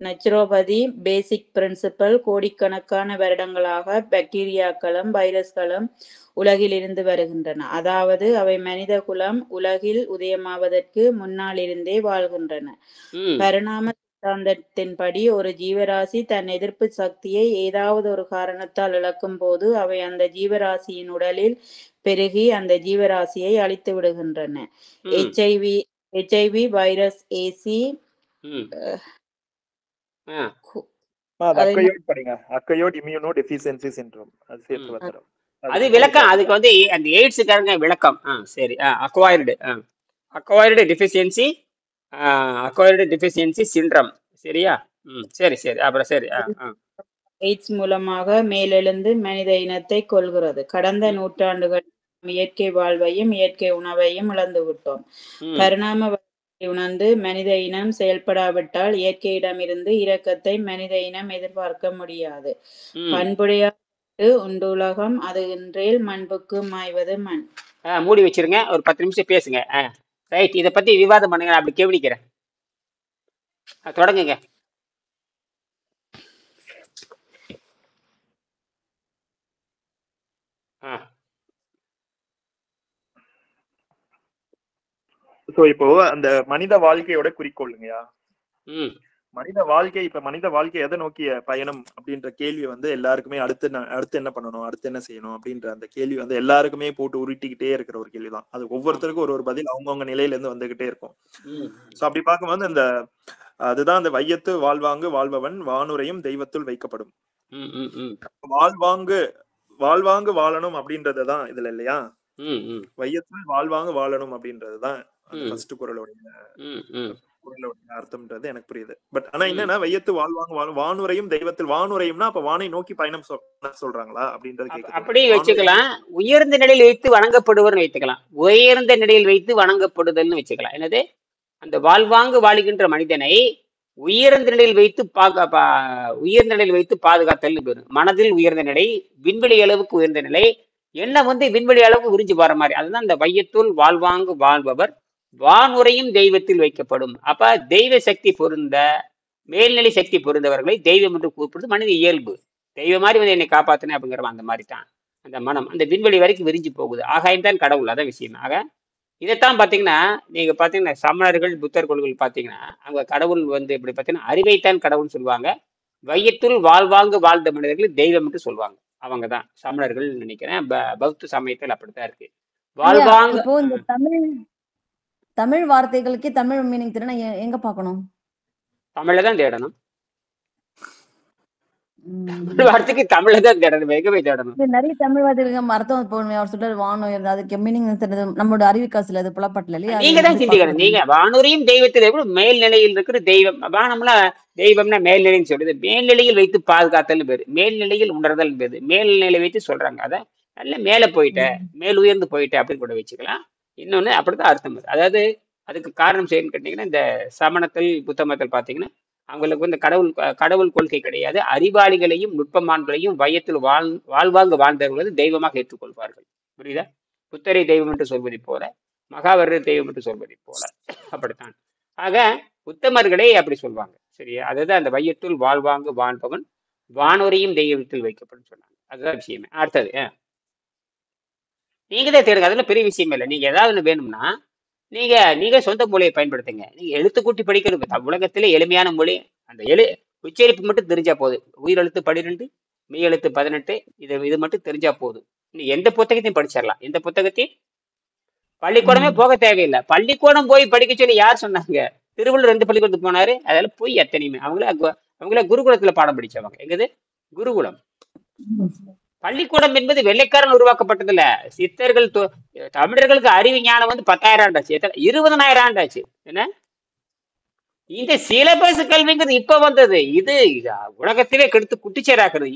நேச்சுரோபதி பேசிக் பிரின்சிபல் கோடிக்கணக்கான வருடங்களாக பாக்டீரியாக்களும் வைரஸ்களும் உலகில் இருந்து வருகின்றன. அதாவது அவை மனித குலம் உலகில் உதயமாவதற்கு முன்னால் இருந்தே வாழ்கின்றன. பரிணாம சித்தாந்தத்தின்படி ஒரு ஜீவராசி தன் எதிர்ப்பு சக்தியை ஏதாவது ஒரு காரணத்தால் இழக்கும் போது அவை அந்த ஜீவராசியின் உடலில் பெருகி அந்த ஜீவராசியை அழித்து விடுகின்றன. HIV வைரஸ், ஏசி அது விளக்கம். அதுக்கு அந்த எய்ட்ஸ்க்காரங்க விளக்கம். சரி, அக்வயர்டு டெஃபிஷியன்சி சிண்ட்ரம். சரியா? சரி சரி, அப்புறம் சரி. எய்ட்ஸ் மூலமாக மேலெழுந்து மனித இனத்தை கொல்கிறது. கடந்த நூற்றாண்டுகள் இயற்கை வாழ்வையும் இயற்கை உணவையும் இழந்து விட்டோம். பரிணாம உணர்ந்து மனித இனம் செயல்படாவிட்டால் இயற்கையிடமிருந்து இரக்கத்தை மனித இனம் எதிர்பார்க்க முடியாது. பண்புடைய உண்டு உலகம், அது இன்றேல் மண்புக்கு மாய்வது மண். மூடி வச்சிருங்க, ஒரு 10 நிமிஷம் பேசுங்க. ரைட், இதை பத்தி விவாதம் பண்ணுங்க. அப்படி கவனிக்கிறேன். தொடங்குங்க. இப்போ அந்த மனித வாழ்க்கையோட குறிக்கோளுங்கய்யா, மனித வாழ்க்கை எதை நோக்கிய பயணம் அப்படின்ற கேள்வி எல்லாருக்குமே அடுத்து என்ன பண்ணணும், அடுத்து என்ன செய்யணும் அப்படின்ற அந்த கேள்வி எல்லாருக்குமே போட்டு உருட்டிக்கிட்டே இருக்கிற ஒரு கேள்விதான். அது ஒவ்வொருத்தருக்கும் ஒரு பதில் அவங்கவுங்க நிலையில இருந்து வந்துகிட்டே இருக்கும். சோ அப்படி பார்க்கும்போது அதுதான் அந்த வையத்து வாழ்வாங்கு வாழ்பவன் வானுரையும் தெய்வத்துள் வைக்கப்படும். வாழ்வாங்கு வாழணும் அப்படின்றதுதான் இதுல இல்லையா? வையத்தில் வாழ்வாங்க வாழணும் அப்படின்றதுதான் அந்த ஃபர்ஸ்ட் குறளுடைய அர்த்தம்ன்றது எனக்கு புரியுது. பட் ஆனா என்னன்னா வையத்து வாழ்வாங்க வானுரையும் தெய்வத்தில் வானுரையும்னா அப்ப வானை நோக்கி பயணம் சொல்றாங்களா அப்படின்றது அப்படி வச்சுக்கலாம். உயர்ந்த நிலையில் வைத்து வணங்கப்படுவர்னு வைத்துக்கலாம். உயர்ந்த நிலையில் வைத்து வணங்கப்படுதல்னு வச்சுக்கலாம். என்னது அந்த வாழ்வாங்கு வாழுகின்ற மனிதனை உயர்ந்த நிலையில் வைத்து உயர்ந்த நிலையில் வைத்து பாதுகாத்தல் பேரு. மனதில் உயர்ந்த நிலை, விண்வெளி அளவுக்கு உயர்ந்த நிலை, என்ன விண்வெளி அளவுக்கு விரிஞ்சு போற மாதிரி. அதுதான் அந்த வையத்துள் வாழ்வாங்கு வாழ்பவர் வானுரையும் தெய்வத்தில் வைக்கப்படும். அப்ப தெய்வ சக்தி பொருந்த மேல்நிலை சக்தி பொருந்தவர்களை தெய்வம் என்று கூப்பிடுறது மனித இயல்பு. தெய்வம் மாதிரி என்னை காப்பாத்தினேன் அப்படிங்கிற அந்த மாதிரி தான் அந்த மனம் அந்த விண்வெளி வரைக்கும் விரிஞ்சு போகுது. ஆகாயம் தான் கடவுள், அதான் விஷயம். ஆக இதைத்தான் பாத்தீங்கன்னா நீங்க பாத்தீங்கன்னா சமணர்கள் புத்தர் கொள்கைகள் பாத்தீங்கன்னா அவங்க கடவுள் இப்படி பாத்தீங்கன்னா அறிவைத்தான் கடவுள் சொல்லுவாங்க. வையத்துள் வாழ்வாங்கு வாழ்ந்த மனிதர்கள் தெய்வம் என்று சொல்லுவாங்க. அவங்கதான் சமணர்கள் நினைக்கிறேன். பௌத்த சமயத்தில் அப்படித்தான் இருக்கு. வாழ்வாங்க இப்போ இந்த தமிழ் வார்த்தைகளுக்கு தமிழ் மீனிங் தெரியல எங்க பாக்கணும்? தமிழ்ல தான் தேடணும். தமிழ் வார்த்தைக்கு தமிழ்ல தான் தேடணும், எங்க போய் தேடணும்? நிறைய தமிழ் வார்த்தைகளுக்கு அர்த்தம் போகணும். அவர் சொல்ற வானுயர் அதுக்கு மீனிங் நம்மளோட அறிவுக்காசுல அது புலப்படல இல்லையா? நீங்க தான் சிந்திக்கணும். நீங்க வானுரையும் தெய்வத்தில் எப்படி மேல்நிலையில் இருக்கிற தெய்வம். வானம்ல தெய்வம்னா மேல்நிலைன்னு சொல்றது. மேல்நிலையில் வைத்து பாதுகாத்தல் பேரு, மேல்நிலையில் உணர்தல் பேரு. மேல்நிலை வைத்து சொல்றாங்க. அத நல்ல மேல போயிட்ட மேல் உயர்ந்து போயிட்ட அப்படின்னு கூட வச்சுக்கலாம். இன்னொன்னு அப்படித்தான் அர்த்தம். அதாவது அதுக்கு காரணம் செய்யணும்னு கேட்டீங்கன்னா இந்த சமணத்தில் புத்த மதத்தில் பாத்தீங்கன்னா அவங்களுக்கு கடவுள் கொள்கை கிடையாது. அறிவாளிகளையும் நுட்பமான்களையும் வையத்தில் வாழ்வாங்கு வாழ்ந்தவர்கள் தெய்வமாக ஏற்றுக்கொள்வார்கள். புரியுதா? புத்தரை தெய்வம் என்று சொல்வதை போல, மகாவீரர் தெய்வம் என்று சொல்வதை போல அப்படித்தான். ஆக உத்தமர்களே அப்படி சொல்வாங்க. சரியா? அதுதான் அந்த வையத்துள் வாழ்வாங்கு வாழ்பவன் வானுரையும் தெய்வத்தில் வைக்கப்படும் சொன்னாங்க. அதுதான் விஷயமே. அடுத்தது நீங்க தான் தேடுங்க. அதெல்லாம் பெரிய விஷயம் இல்லை. நீங்க ஏதாவது வேணும்னா நீங்க சொந்த மொழியை பயன்படுத்துங்க. நீங்க எழுத்து கூட்டி படிக்கிறது உலகத்திலே எளிமையான மொழி. அந்த உச்சரிப்பு மட்டும் தெரிஞ்சா போதும். உயிரெழுத்து 12, மெய் எழுத்து 18, இது மட்டும் தெரிஞ்சா போதும். நீ எந்த புத்தகத்தையும் படிச்சிடலாம். எந்த புத்தகத்தையும் பள்ளிக்கூடமே போக தேவையில்லை. பள்ளிக்கூடம் போய் படிக்க சொல்லி யார் சொன்னாங்க? திருவள்ளுவர் 2 பள்ளிக்கூடத்துக்கு போனாரு. அதெல்லாம் போய் எத்தனையுமே அவங்கள குருகுலத்துல பாடம் படிச்சவங்க. எங்கது குருகுலம்? பள்ளிக்கூடம் என்பது வெள்ளைக்காரன் உருவாக்கப்பட்டது இல்ல. சித்தர்கள் தமிழர்களுக்கு அறிவு ஞானம் 10,000 ஆண்டாச்சு. 20,000 ஆண்டாச்சு. என்ன இந்த சிலபஸ் கல்விங்கிறது இப்ப வந்தது. இது உலகத்திலே கெடுத்து குட்டிச்சேராக்குறது.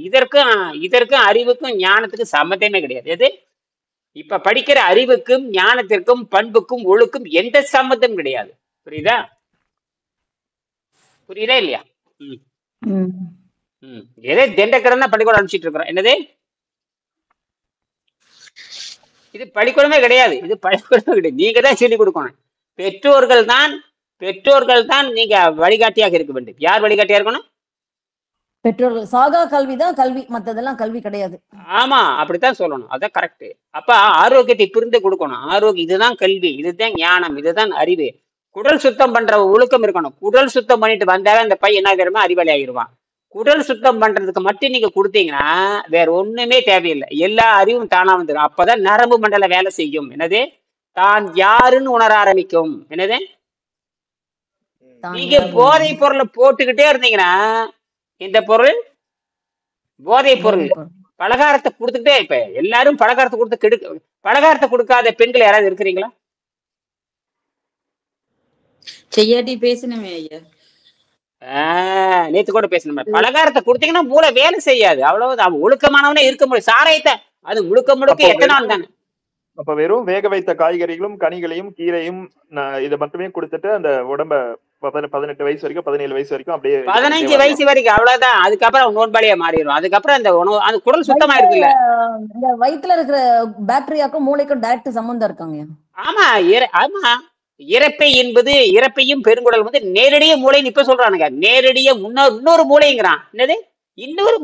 இதற்கும் அறிவுக்கும் ஞானத்துக்கும் சம்மந்தமே கிடையாது. எது இப்ப படிக்கிற அறிவுக்கும் ஞானத்திற்கும் பண்புக்கும் ஒழுக்கும் எந்த சம்மந்தம் கிடையாது. புரியுதா இல்லையா? எதே தெண்டக்கரன்னா பள்ளிக்கூடம் அனுப்பிச்சிட்டு இருக்கிறோம். என்னது இது பள்ளிக்கூடமே கிடையாது. இது பள்ளிக்கூடமே கிடையாது. நீங்க தான் சொல்லிக் கொடுக்கணும். பெற்றோர்கள் தான் நீங்க வழிகாட்டியாக இருக்க வேண்டும். யார் வழிகாட்டியா இருக்கணும்? பெற்றோர்கள். சாகா கல்வி தான் கல்வி, மத்ததெல்லாம் கல்வி கிடையாது. ஆமா, அப்படித்தான் சொல்லணும். அதான் கரெக்ட். அப்ப ஆரோக்கியத்தை புரிந்து கொடுக்கணும். ஆரோக்கியம் இதுதான் கல்வி, இதுதான் ஞானம், இதுதான் அறிவு. குடல் சுத்தம் பண்ற ஒழுக்கம் இருக்கணும். குடல் சுத்தம் பண்ணிட்டு வந்தாவே அந்த பையன் என்ன தெரியுமா அறிவாளி ஆகிடுவான். குடல் சுத்தம் பண்றதுக்கு மட்டும் நீங்க கொடுத்தீங்கன்னா வேற ஒண்ணுமே தேவையில்லை. எல்லா அறிவும் தானா வந்துடும். அப்பதான் நரம்பு மண்டல வேலை செய்யும். என்னது தான் யாருன்னு உணர ஆரம்பிக்கும். என்னது நீங்க போதை பொருளை போட்டுக்கிட்டே இருந்தீங்கன்னா இந்த பொருள் போதை பொருள் பலகாரத்தை கொடுத்துக்கிட்டே இப்ப எல்லாரும் பலகாரத்தை கொடுத்து பலகாரத்தை கொடுக்காத பெண்கள் யாராவது இருக்கிறீங்களா? செய்யாட்டி பேசணுமே ஐயா. நேத்து கூட பேசணும். பலகாரத்தை கொடுத்தீங்கன்னா மூளை வேலை செய்யாது. அவ்வளவு ஒழுக்கமானவனே இருக்க முடியும். சாராயத்தை அது முழுக்க எத்தனை நாள் தானே. அப்ப வெறும் வேக வைத்த காய்கறிகளும் கனிகளையும் கீரையும் இதை மட்டுமே கொடுத்துட்டு அந்த உடம்ப 18 வயசு வரைக்கும் 17 வயசு வரைக்கும் அப்படியே 15 வயசு வரைக்கும் அவ்வளவுதான். அதுக்கப்புறம் நோன்பாளியா மாறிடும். அதுக்கப்புறம் அந்த உணவு அந்த குடல் சுத்தமா இருக்குல்ல. இந்த வயிற்றுல இருக்கிற பாக்டீரியாக்கும் மூளைக்கும் டைரக்ட் சம்பந்தம் இருக்காங்க. ஆமா ஆமா. இறப்பை என்பது இறப்பையும் பெருங்குடல் நேரடிய மூளைன்னு இப்ப சொல்றானுங்க. நேரடிய இன்னொரு மூளைங்கிறான். என்னது இன்னொரு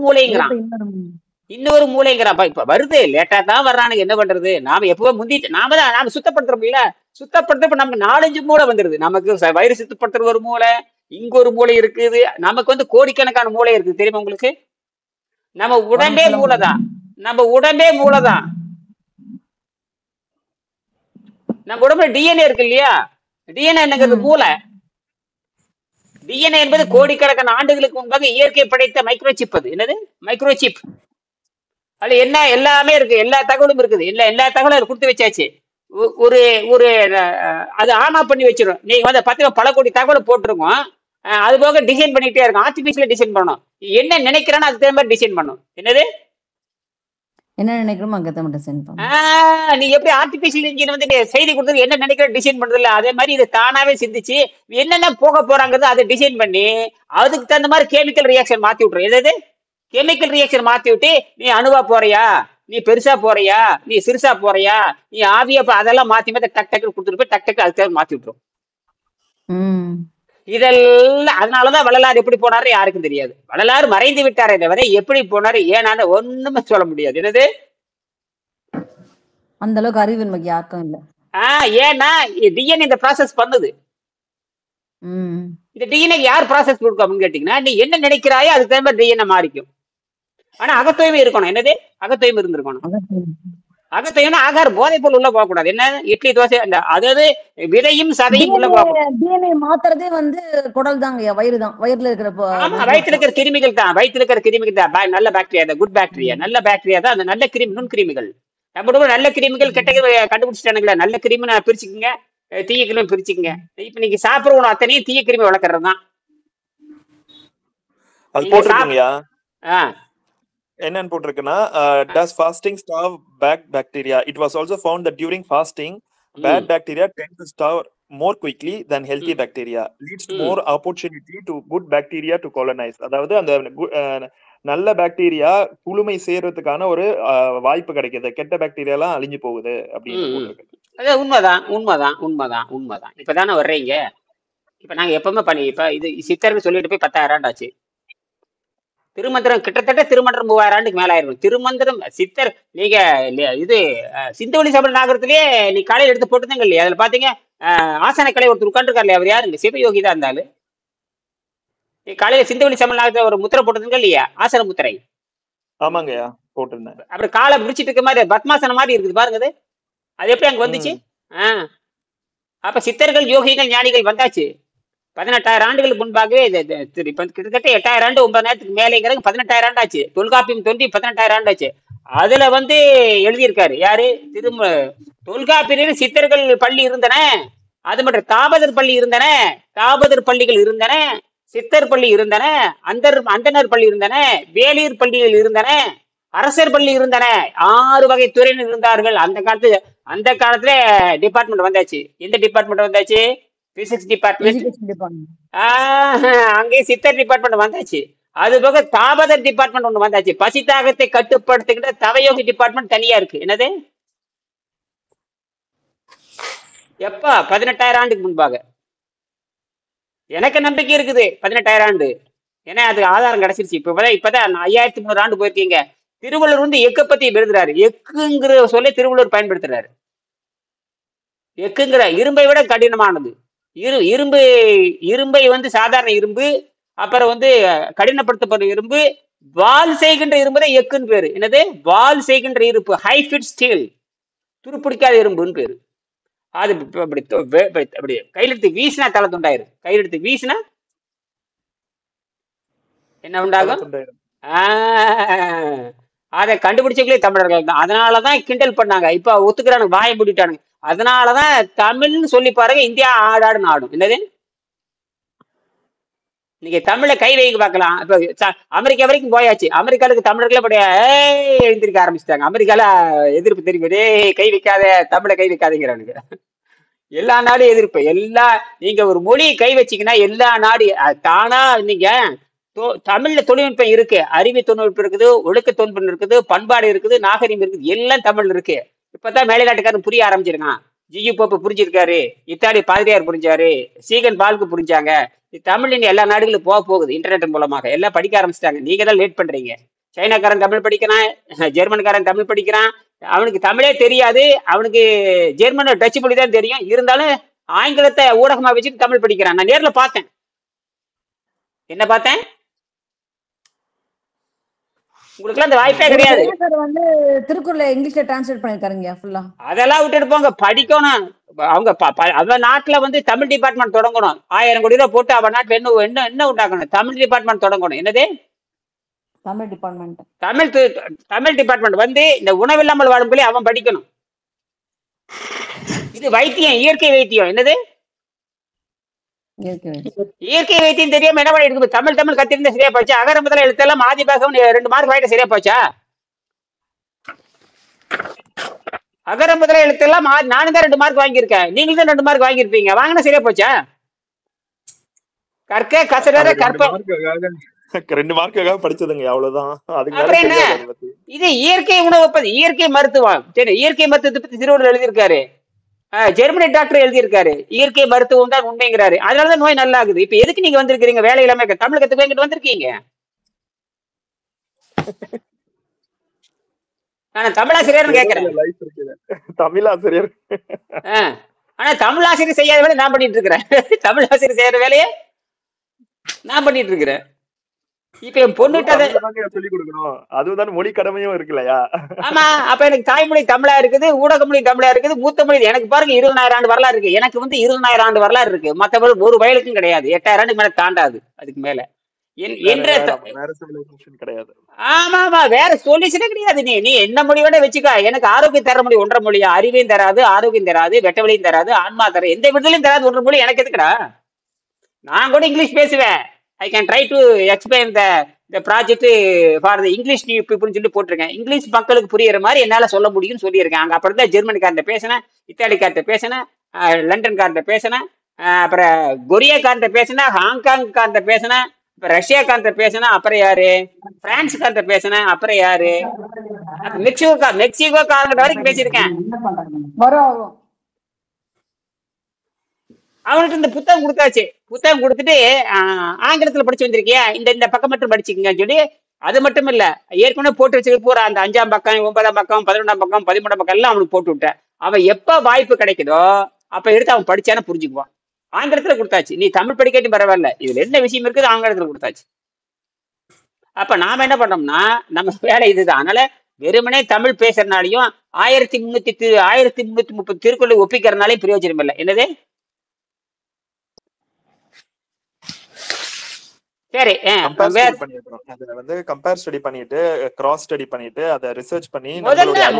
மூளைங்கிறான். இப்ப வருது. லேட்டா தான் வர்றானுங்க. என்ன பண்றது? நாம எப்பவும் முந்திட்டு நாம சுத்தப்படுத்துறோம் இல்ல. சுத்தப்படுத்த நமக்கு 4-5 மூளை வந்துருது. நமக்கு வயிறு சுத்தப்படுத்துற ஒரு மூளை, இங்க ஒரு மூளை இருக்குது. நமக்கு கோடிக்கணக்கான மூளை இருக்கு. தெரியுமா உங்களுக்கு? நம்ம உடம்பே மூளைதான். நம்ம உடம்புல டிஎன்ஏ இருக்கு இல்லையா? டிஎன்ஏ என்னங்கிறது மூளை. டிஎன்ஏ என்பது கோடிக்கணக்கான ஆண்டுகளுக்கு முன்பாக இயற்கை படைத்த மைக்ரோசிப். அது என்னது மைக்ரோசிப்? அதுல என்ன எல்லாமே இருக்கு, எல்லா தகவலும் இருக்குது, எல்லா தகவலும் கொடுத்து வச்சாச்சு. ஒரு ஒரு அது ஆன் ஆஃப் பண்ணி வச்சிடும். நீங்க வந்து பார்த்தீங்கன்னா பல கோடி தகவலை போட்டுருக்கோம். அது போக டிசைன் பண்ணிட்டே இருக்கும். ஆர்டிபிஷியல் டிசைன் பண்ணணும். என்ன நினைக்கிறானோ அதுக்கு தகுந்த மாதிரி டிசைன் பண்ணும். என்னது என்ன நினைக்கிறோமோ அங்கதான் டிசைன் பண்ணும். நீ எப்படி ஆர்டிபிஷியல் இன்ஜின் வந்து செய்தி கொடுத்தது என்ன நினைக்கிற டிசைன் பண்றது இல்ல, அதே மாதிரி இது தானாவே சிந்திச்சு என்னென்ன போக போறாங்கிறது அதை டிசைன் பண்ணி அதுக்கு தகுந்த மாதிரி கெமிக்கல் ரியாக்ஷன் மாத்தி விட்டுரும். எதாவது கெமிக்கல் ரியாக்ஷன் மாத்தி விட்டு நீ அணுவா போறியா, நீ பெருசா போறியா, நீ சிறுசா போறியா, நீ ஆவியா அதெல்லாம் மாத்தி மாத்தி டக் டக்கு கொடுத்துட்டு போய் டக் டக்கு அதுக்கு மாத்தி விட்டுரும். இதெல்லாம் அதனாலதான் வள்ளலார் எப்படி போனாரு யாருக்கும் தெரியாது. வள்ளலார் மறைந்து விட்டாரே தவிர எப்படி போனாரு ஏனான்னு ஒண்ணுமே சொல்ல முடியாது. என்னது அந்த அளவுக்கு அறிவு நமக்கு யாருக்கும் இல்ல. ஏன்னா டிஎன்ஏ இந்த ப்ராசஸ் பண்ணுது. இந்த டிஎன்ஏ யார் ப்ராசஸ் கொடுக்கும் அப்படின்னு கேட்டீங்கன்னா, நீ என்ன நினைக்கிறாயோ அதுக்கு தகுந்த டிஎன்ஏ மாறிக்கும். ஆனா அகத்தூய்மை இருக்கணும். என்னது அகத்தூய்மை இருந்திருக்கணும். அகத்தூய்மை ஆகார போதை பொருள் உள்ள போக கூடாது. என்ன இட்லி தோசை அந்த அதாவது விதையும் சதையும் உள்ள போக. டிஎன்ஏ மாத்துறதே வந்து குடல் தாங்க, வயிறு தான். வயிறுல இருக்கிற வயிற்றுல இருக்கிற கிருமிகள் தான், வயிற்றுல இருக்கிற கிருமிகள் தான் நல்ல பாக்டீரியா, குட் பாக்டீரியா, நல்ல பாக்டீரியா தான் அந்த நல்ல கிருமி, நுண்கிருமிகள். நம்ம நல்ல கிருமிகள் கெட்ட கண்டுபிடிச்சிட்டானுங்களா, நல்ல கிருமி நான் பிரிச்சுக்குங்க, தீய கிருமி பிரிச்சுக்குங்க. இப்ப நீங்க சாப்பிடுற உணவு அத்தனையும் தீய கிருமி வளர்க்கறது தான். என்னன்னு போட்டிருக்குன்னா, does fasting starve bad bacteria? It was also found that during fasting bad bacteria tend to starve more quickly than healthy bacteria, leads to more opportunity to good bacteria to colonize. அதாவது அந்த நல்ல bacteria குளுமை சேர்றதுக்கான ஒரு வாய்ப்பு கிடைக்குது, கெட்ட bacteria எல்லாம் அழிஞ்சு போகுது அப்படின்னு போட்டிருக்கு. அது உண்மைதான் உண்மைதான் உண்மைதான் உண்மைதான். இப்பதானே வர்றீங்க. இப்ப நாங்க எப்பவுமே பண்ணி இப்ப இது சித்தர்னு சொல்லிட்டு போய் 10,000 ஆண்டு ஆச்சு. திருமந்திரம் கிட்டத்தட்ட திருமந்திரம் 3000 ஆண்டுக்கு மேல ஆயிருக்கும். திருமந்திரம் சித்தர் நீங்க இது சிந்துவெளி சபை நாகரத்திலேயே நீ காலையில் எடுத்து போட்டுதாங்க இல்லையா, அதுல பாத்தீங்க ஆசன கலை ஒருத்தர் உட்காந்துருக்காரு இல்லையா, அவர் யாரு, சிவயோகி தான் இருந்தாலும். நீ காலையில சிந்துவெளி சபை நாகரத்துல ஒரு முத்திரை போட்டுதுங்க இல்லையா, ஆசன முத்திரை. ஆமாங்கய்யா போட்டிருந்தேன். அப்புறம் காலை முடிச்சிட்டு இருக்க மாதிரி பத்மாசனம் மாதிரி இருக்குது பாருங்க. அது எப்படி அங்க வந்துச்சு? அப்ப சித்தர்கள் யோகிகள் ஞானிகள் வந்தாச்சு 18,000 ஆண்டுகளுக்கு முன்பாகவே. கிட்டத்தட்ட 8,000 ஆண்டு 9,000 மேலேங்கிறது 18,000 ஆண்டு ஆச்சு. தொல்காப்பியம் தோன்றி 18,000 ஆண்டு ஆச்சு. அதுல வந்து எழுதியிருக்காரு யாரு, தொல்காப்பியர் சித்தர்கள் பள்ளி இருந்தன, அது மட்டும் தாபதர் பள்ளி இருந்தன, தாபதர் பள்ளிகள் இருந்தன, சித்தர் பள்ளி இருந்தன, அந்தனர் பள்ளி இருந்தன, வேளிர் பள்ளிகள் இருந்தன, அரசர் பள்ளி இருந்தன. 6 வகை துறையினர் இருந்தார்கள் அந்த காலத்துல டிபார்ட்மெண்ட் வந்தாச்சு. எந்த டிபார்ட்மெண்ட் வந்தாச்சு? Physics department. அங்கே சித்தர் டிபார்ட்மெண்ட் வந்தாச்சு. அது போக தாபதர் டிபார்ட்மெண்ட் ஒண்ணு வந்தாச்சு. பசித்தாகத்தை கட்டுப்படுத்துகின்ற தவயோகி டிபார்ட்மெண்ட் தனியா இருக்கு. என்னது எப்ப 18,000 ஆண்டுக்கு முன்பாக. எனக்கு நம்பிக்கை இருக்குது 18,000 ஆண்டு, ஏன்னா அதுக்கு ஆதாரம் கிடைச்சிருச்சு. இப்பதான் 5300 ஆண்டு போயிருக்கீங்க. திருவள்ளுவர் வந்து எக்க பத்தி எழுதுறாரு. எக்குங்கிற சொல்ல திருவள்ளுவர் பயன்படுத்துறாரு. எக்குங்கிற இரும்பை விட கடினமானது. இரும்பை வந்து சாதாரண இரும்பு, அப்புறம் வந்து கடினப்படுத்தப்பட்ட இரும்பு, வால் செய்கின்ற இரும்பு தான் எக்குன்னு பேரு. என்னது வால் செய்கின்ற இரும்பு, ஹை ஃபிட் ஸ்டீல், துருப்பிடிக்காத இரும்புன்னு பேரு. அது அப்படி கையில் எடுத்து வீசினா தலை துண்டாயிரு. கையில் எடுத்து வீசினா என்ன உண்டாகும்? அதை கண்டுபிடிச்சவங்களே தமிழர்கள் தான். அதனாலதான் கிண்டல் பண்ணாங்க. இப்ப ஒத்துக்கிறானுங்க, வாயை மூடிட்டானுங்க. அதனாலதான் தமிழ்னு சொல்லி பாருங்க, இந்தியா ஆடாடுன்னு ஆடும். என்னது நீங்க தமிழை கை வைக்க பார்க்கலாம். இப்ப அமெரிக்கா வரைக்கும் போயாச்சு. அமெரிக்காவுக்கு தமிழர்களே அப்படியே எழுந்திருக்க ஆரம்பிச்சிட்டாங்க. அமெரிக்கால எதிர்ப்பு தெரியுது, கை வைக்காத, தமிழை கை வைக்காதீங்கிறானுங்க. எல்லா நாடும் எதிர்ப்பு. நீங்க ஒரு மொழியை கை வச்சீங்கன்னா எல்லா நாடு தானா. நீங்க தமிழ்ல தொழில்நுட்பம் இருக்கு, அறிவு தொழில்நுட்பம் இருக்குது, ஒழுக்க தொழில்நுட்பம் இருக்குது, பண்பாடு இருக்குது, நாகரிகம் இருக்குது, எல்லாம் தமிழ்ல இருக்கு. இப்பதான் மேலைநாட்டுக்காரன் புரிய ஆரம்பிச்சிருக்கான். ஜியு போப்பு புரிஞ்சிருக்காரு, இத்தாலி பாதிரியார் புரிஞ்சாரு, சீகன் பால்க்கு புரிஞ்சாங்க. தமிழ் இனி எல்லா நாடுகளும் போகுது இன்டர்நெட் மூலமாக. எல்லாம் படிக்க ஆரம்பிச்சிட்டாங்க. நீங்க தான் லேட் பண்றீங்க. சைனாக்காரன் தமிழ் படிக்கிறான், ஜெர்மன்காரன் தமிழ் படிக்கிறான். அவனுக்கு தமிழே தெரியாது, அவனுக்கு ஜெர்மன் டச்சு மொழி தான் தெரியும். இருந்தாலும் ஆங்கிலத்தை ஊடகமா வச்சுட்டு தமிழ் படிக்கிறான். நான் நேர்ல பார்த்தேன். என்ன பார்த்தேன்? உங்களுக்கு அந்த வாய்ப்பே கிடையாது. திருக்குறளை இங்கிலீஷ்ல டிரான்ஸ்லேட் பண்ணிருக்காருங்க ஃபுல்லா. அதெல்லாம் விட்டுட்டு போங்க, படிக்கணும். அவங்க நாட்டுல வந்து தமிழ் டிபார்ட்மெண்ட் தொடங்கணும். 1000 கோடி ரூபாய் போட்டு அவன் நாட்டுல என்ன உண்டாக்கணும், தமிழ் டிபார்ட்மெண்ட் தொடங்கணும். என்னது தமிழ் டிபார்ட்மெண்ட். தமிழ் டிபார்ட்மெண்ட் வந்து இந்த உணவில்லாமல் வாழும் பிள்ளை அவன் படிக்கணும். இது வைத்தியம், இயற்கை வைத்தியம். என்னது இயற்கை வைத்தியம் தெரியாம என்ன பண்ணிட்டு இருக்கு? தமிழ் கத்திருந்தா சரியா போச்சா? அகர முதல எழுத்தெல்லாம் ஆதி பாகம் 2 மார்க் வாங்கிட்டு சரியா போச்சா? அகர முதல எழுத்தெல்லாம் நானும் தான் 2 மார்க் வாங்கியிருக்கேன், நீங்களும் தான் 2 மார்க் வாங்கியிருப்பீங்க. வாங்கினா சரியா போச்சா? கற்க கசடர கற்ப 2 மார்க்குக்காக படிச்சதுங்க, அவ்வளவுதான். அப்புறம் என்ன? இது இயற்கை உணவு பத்தி, இயற்கை மருத்துவம். சரி, இயற்கை மருத்துவத்தை பத்தி திருவள்ளுவர் எழுதியிருக்காரு, ஜெர்மனி டாக்டர் எழுதியிருக்காரு. இயற்கை மருத்துவம் தான் உண்மைங்கிறாரு. அதனாலதான் நோய் நல்லா ஆகுது. இப்ப எதுக்கு நீங்க வந்திருக்கீங்க? வேலை இல்லாம தமிழ் கத்துக்கிட்டு வந்திருக்கீங்க. நான் தமிழாசிரியர் கேட்கிறேன். தமிழாசிரியர் ஆனா தமிழாசிரியர் செய்யாத வேலை நான் பண்ணிட்டு இருக்கிறேன். தமிழாசிரியர் செய்யற வேலையை நான் பண்ணிட்டு இருக்கிறேன். இப்ப என் பொண்ணுட்ட சொல்லி கொடுக்கணும், அதுதான் மொழி கடமையும் இருக்குல்லையா? ஆமா, அப்ப எனக்கு தாய்மொழி தமிழா இருக்குது, ஊடக மொழி தமிழா இருக்குது, மூத்த மொழி. எனக்கு பாருங்க 20,000 ஆண்டு வரலாறு இருக்கு. எனக்கு வந்து 20,000 ஆண்டு வரலாறு இருக்கு. மத்தபடி ஒரு வயலுக்கும் கிடையாது. 8,000 ஆண்டு மேல தாண்டாது. அதுக்கு மேல ஆமா வேற சொல்யூஷனே கிடையாது. நீ என்ன மொழியோட வச்சுக்க. எனக்கு ஆரோக்கியம் தர மொழி 1.5 மொழியா? அறிவையும் தராது, ஆரோக்கியம் தராது, வெட்டவெளியும் தராது, ஆன்மா தர எந்த விடுதலையும் தராது 1.5 மொழி. எனக்கு எதுக்குடா? நான் கூட இங்கிலீஷ் பேசுவேன். I can try to explain the project for the English new பீப்புள்னு சொல்லி போட்டிருக்கேன். இங்கிலீஷ் மக்களுக்கு புரியுற மாதிரி என்னால சொல்ல முடியும்னு சொல்லியிருக்கேன். அங்க அப்புறம் தான் ஜெர்மனிக்கார்ட்ட பேசினேன், இத்தாலிக்கார்ட்ட பேசினேன், லண்டன்கார்ட்ட பேசினேன், அப்புறம் கொரியாக்கார்ட்ட பேசினேன், ஹாங்காங்கார்ட்ட பேசினேன், இப்ப ரஷ்யாக்கார்ட்ட பேசினேன், அப்புறம் யாரு பிரான்ஸ்கார்ட்ட பேசினேன், அப்புறம் யாரு மெக்சிகோக்காரங்கிட்ட வரைக்கும் பேசியிருக்கேன். அவனுக்கு இந்த புத்தகம் கொடுத்தாச்சு. புத்தகம் கொடுத்துட்டு ஆங்கிலத்துல படிச்சு வந்திருக்கியா, இந்த பக்கம் மட்டும் படிச்சுக்கங்கன்னு சொல்லி. அது மட்டும் இல்ல, ஏற்கனவே போட்டு வச்சிருக்க பூரா அந்த 5ஆம் பக்கம், 9ஆம் பக்கம், 11ஆம் பக்கம், 13ஆம் பக்கம் எல்லாம் அவனுக்கு போட்டு விட்டேன். அவன் எப்ப வாய்ப்பு கிடைக்குதோ அப்ப எடுத்து அவன் படிச்சானே புரிஞ்சுக்குவான். ஆங்கிலத்துல கொடுத்தாச்சு. நீ தமிழ் படிக்கட்டும் பரவாயில்ல, இதுல என்ன விஷயம் இருக்குது ஆங்கிலத்துல கொடுத்தாச்சு. அப்ப நாம என்ன பண்ணோம்னா நம்ம வேலை இதுதான். அதனால வெறுமனே தமிழ் பேசுறதுனாலையும் 1330 திருக்குறளை ஒப்பிக்கிறதுனாலையும் பிரயோஜனம் இல்லை. என்னது? சரி, கம்பேர் ஸ்டடி பண்ணிட்டு கிராஸ் ஸ்டடி பண்ணிட்டு அதை ரிசர்ச் பண்ணி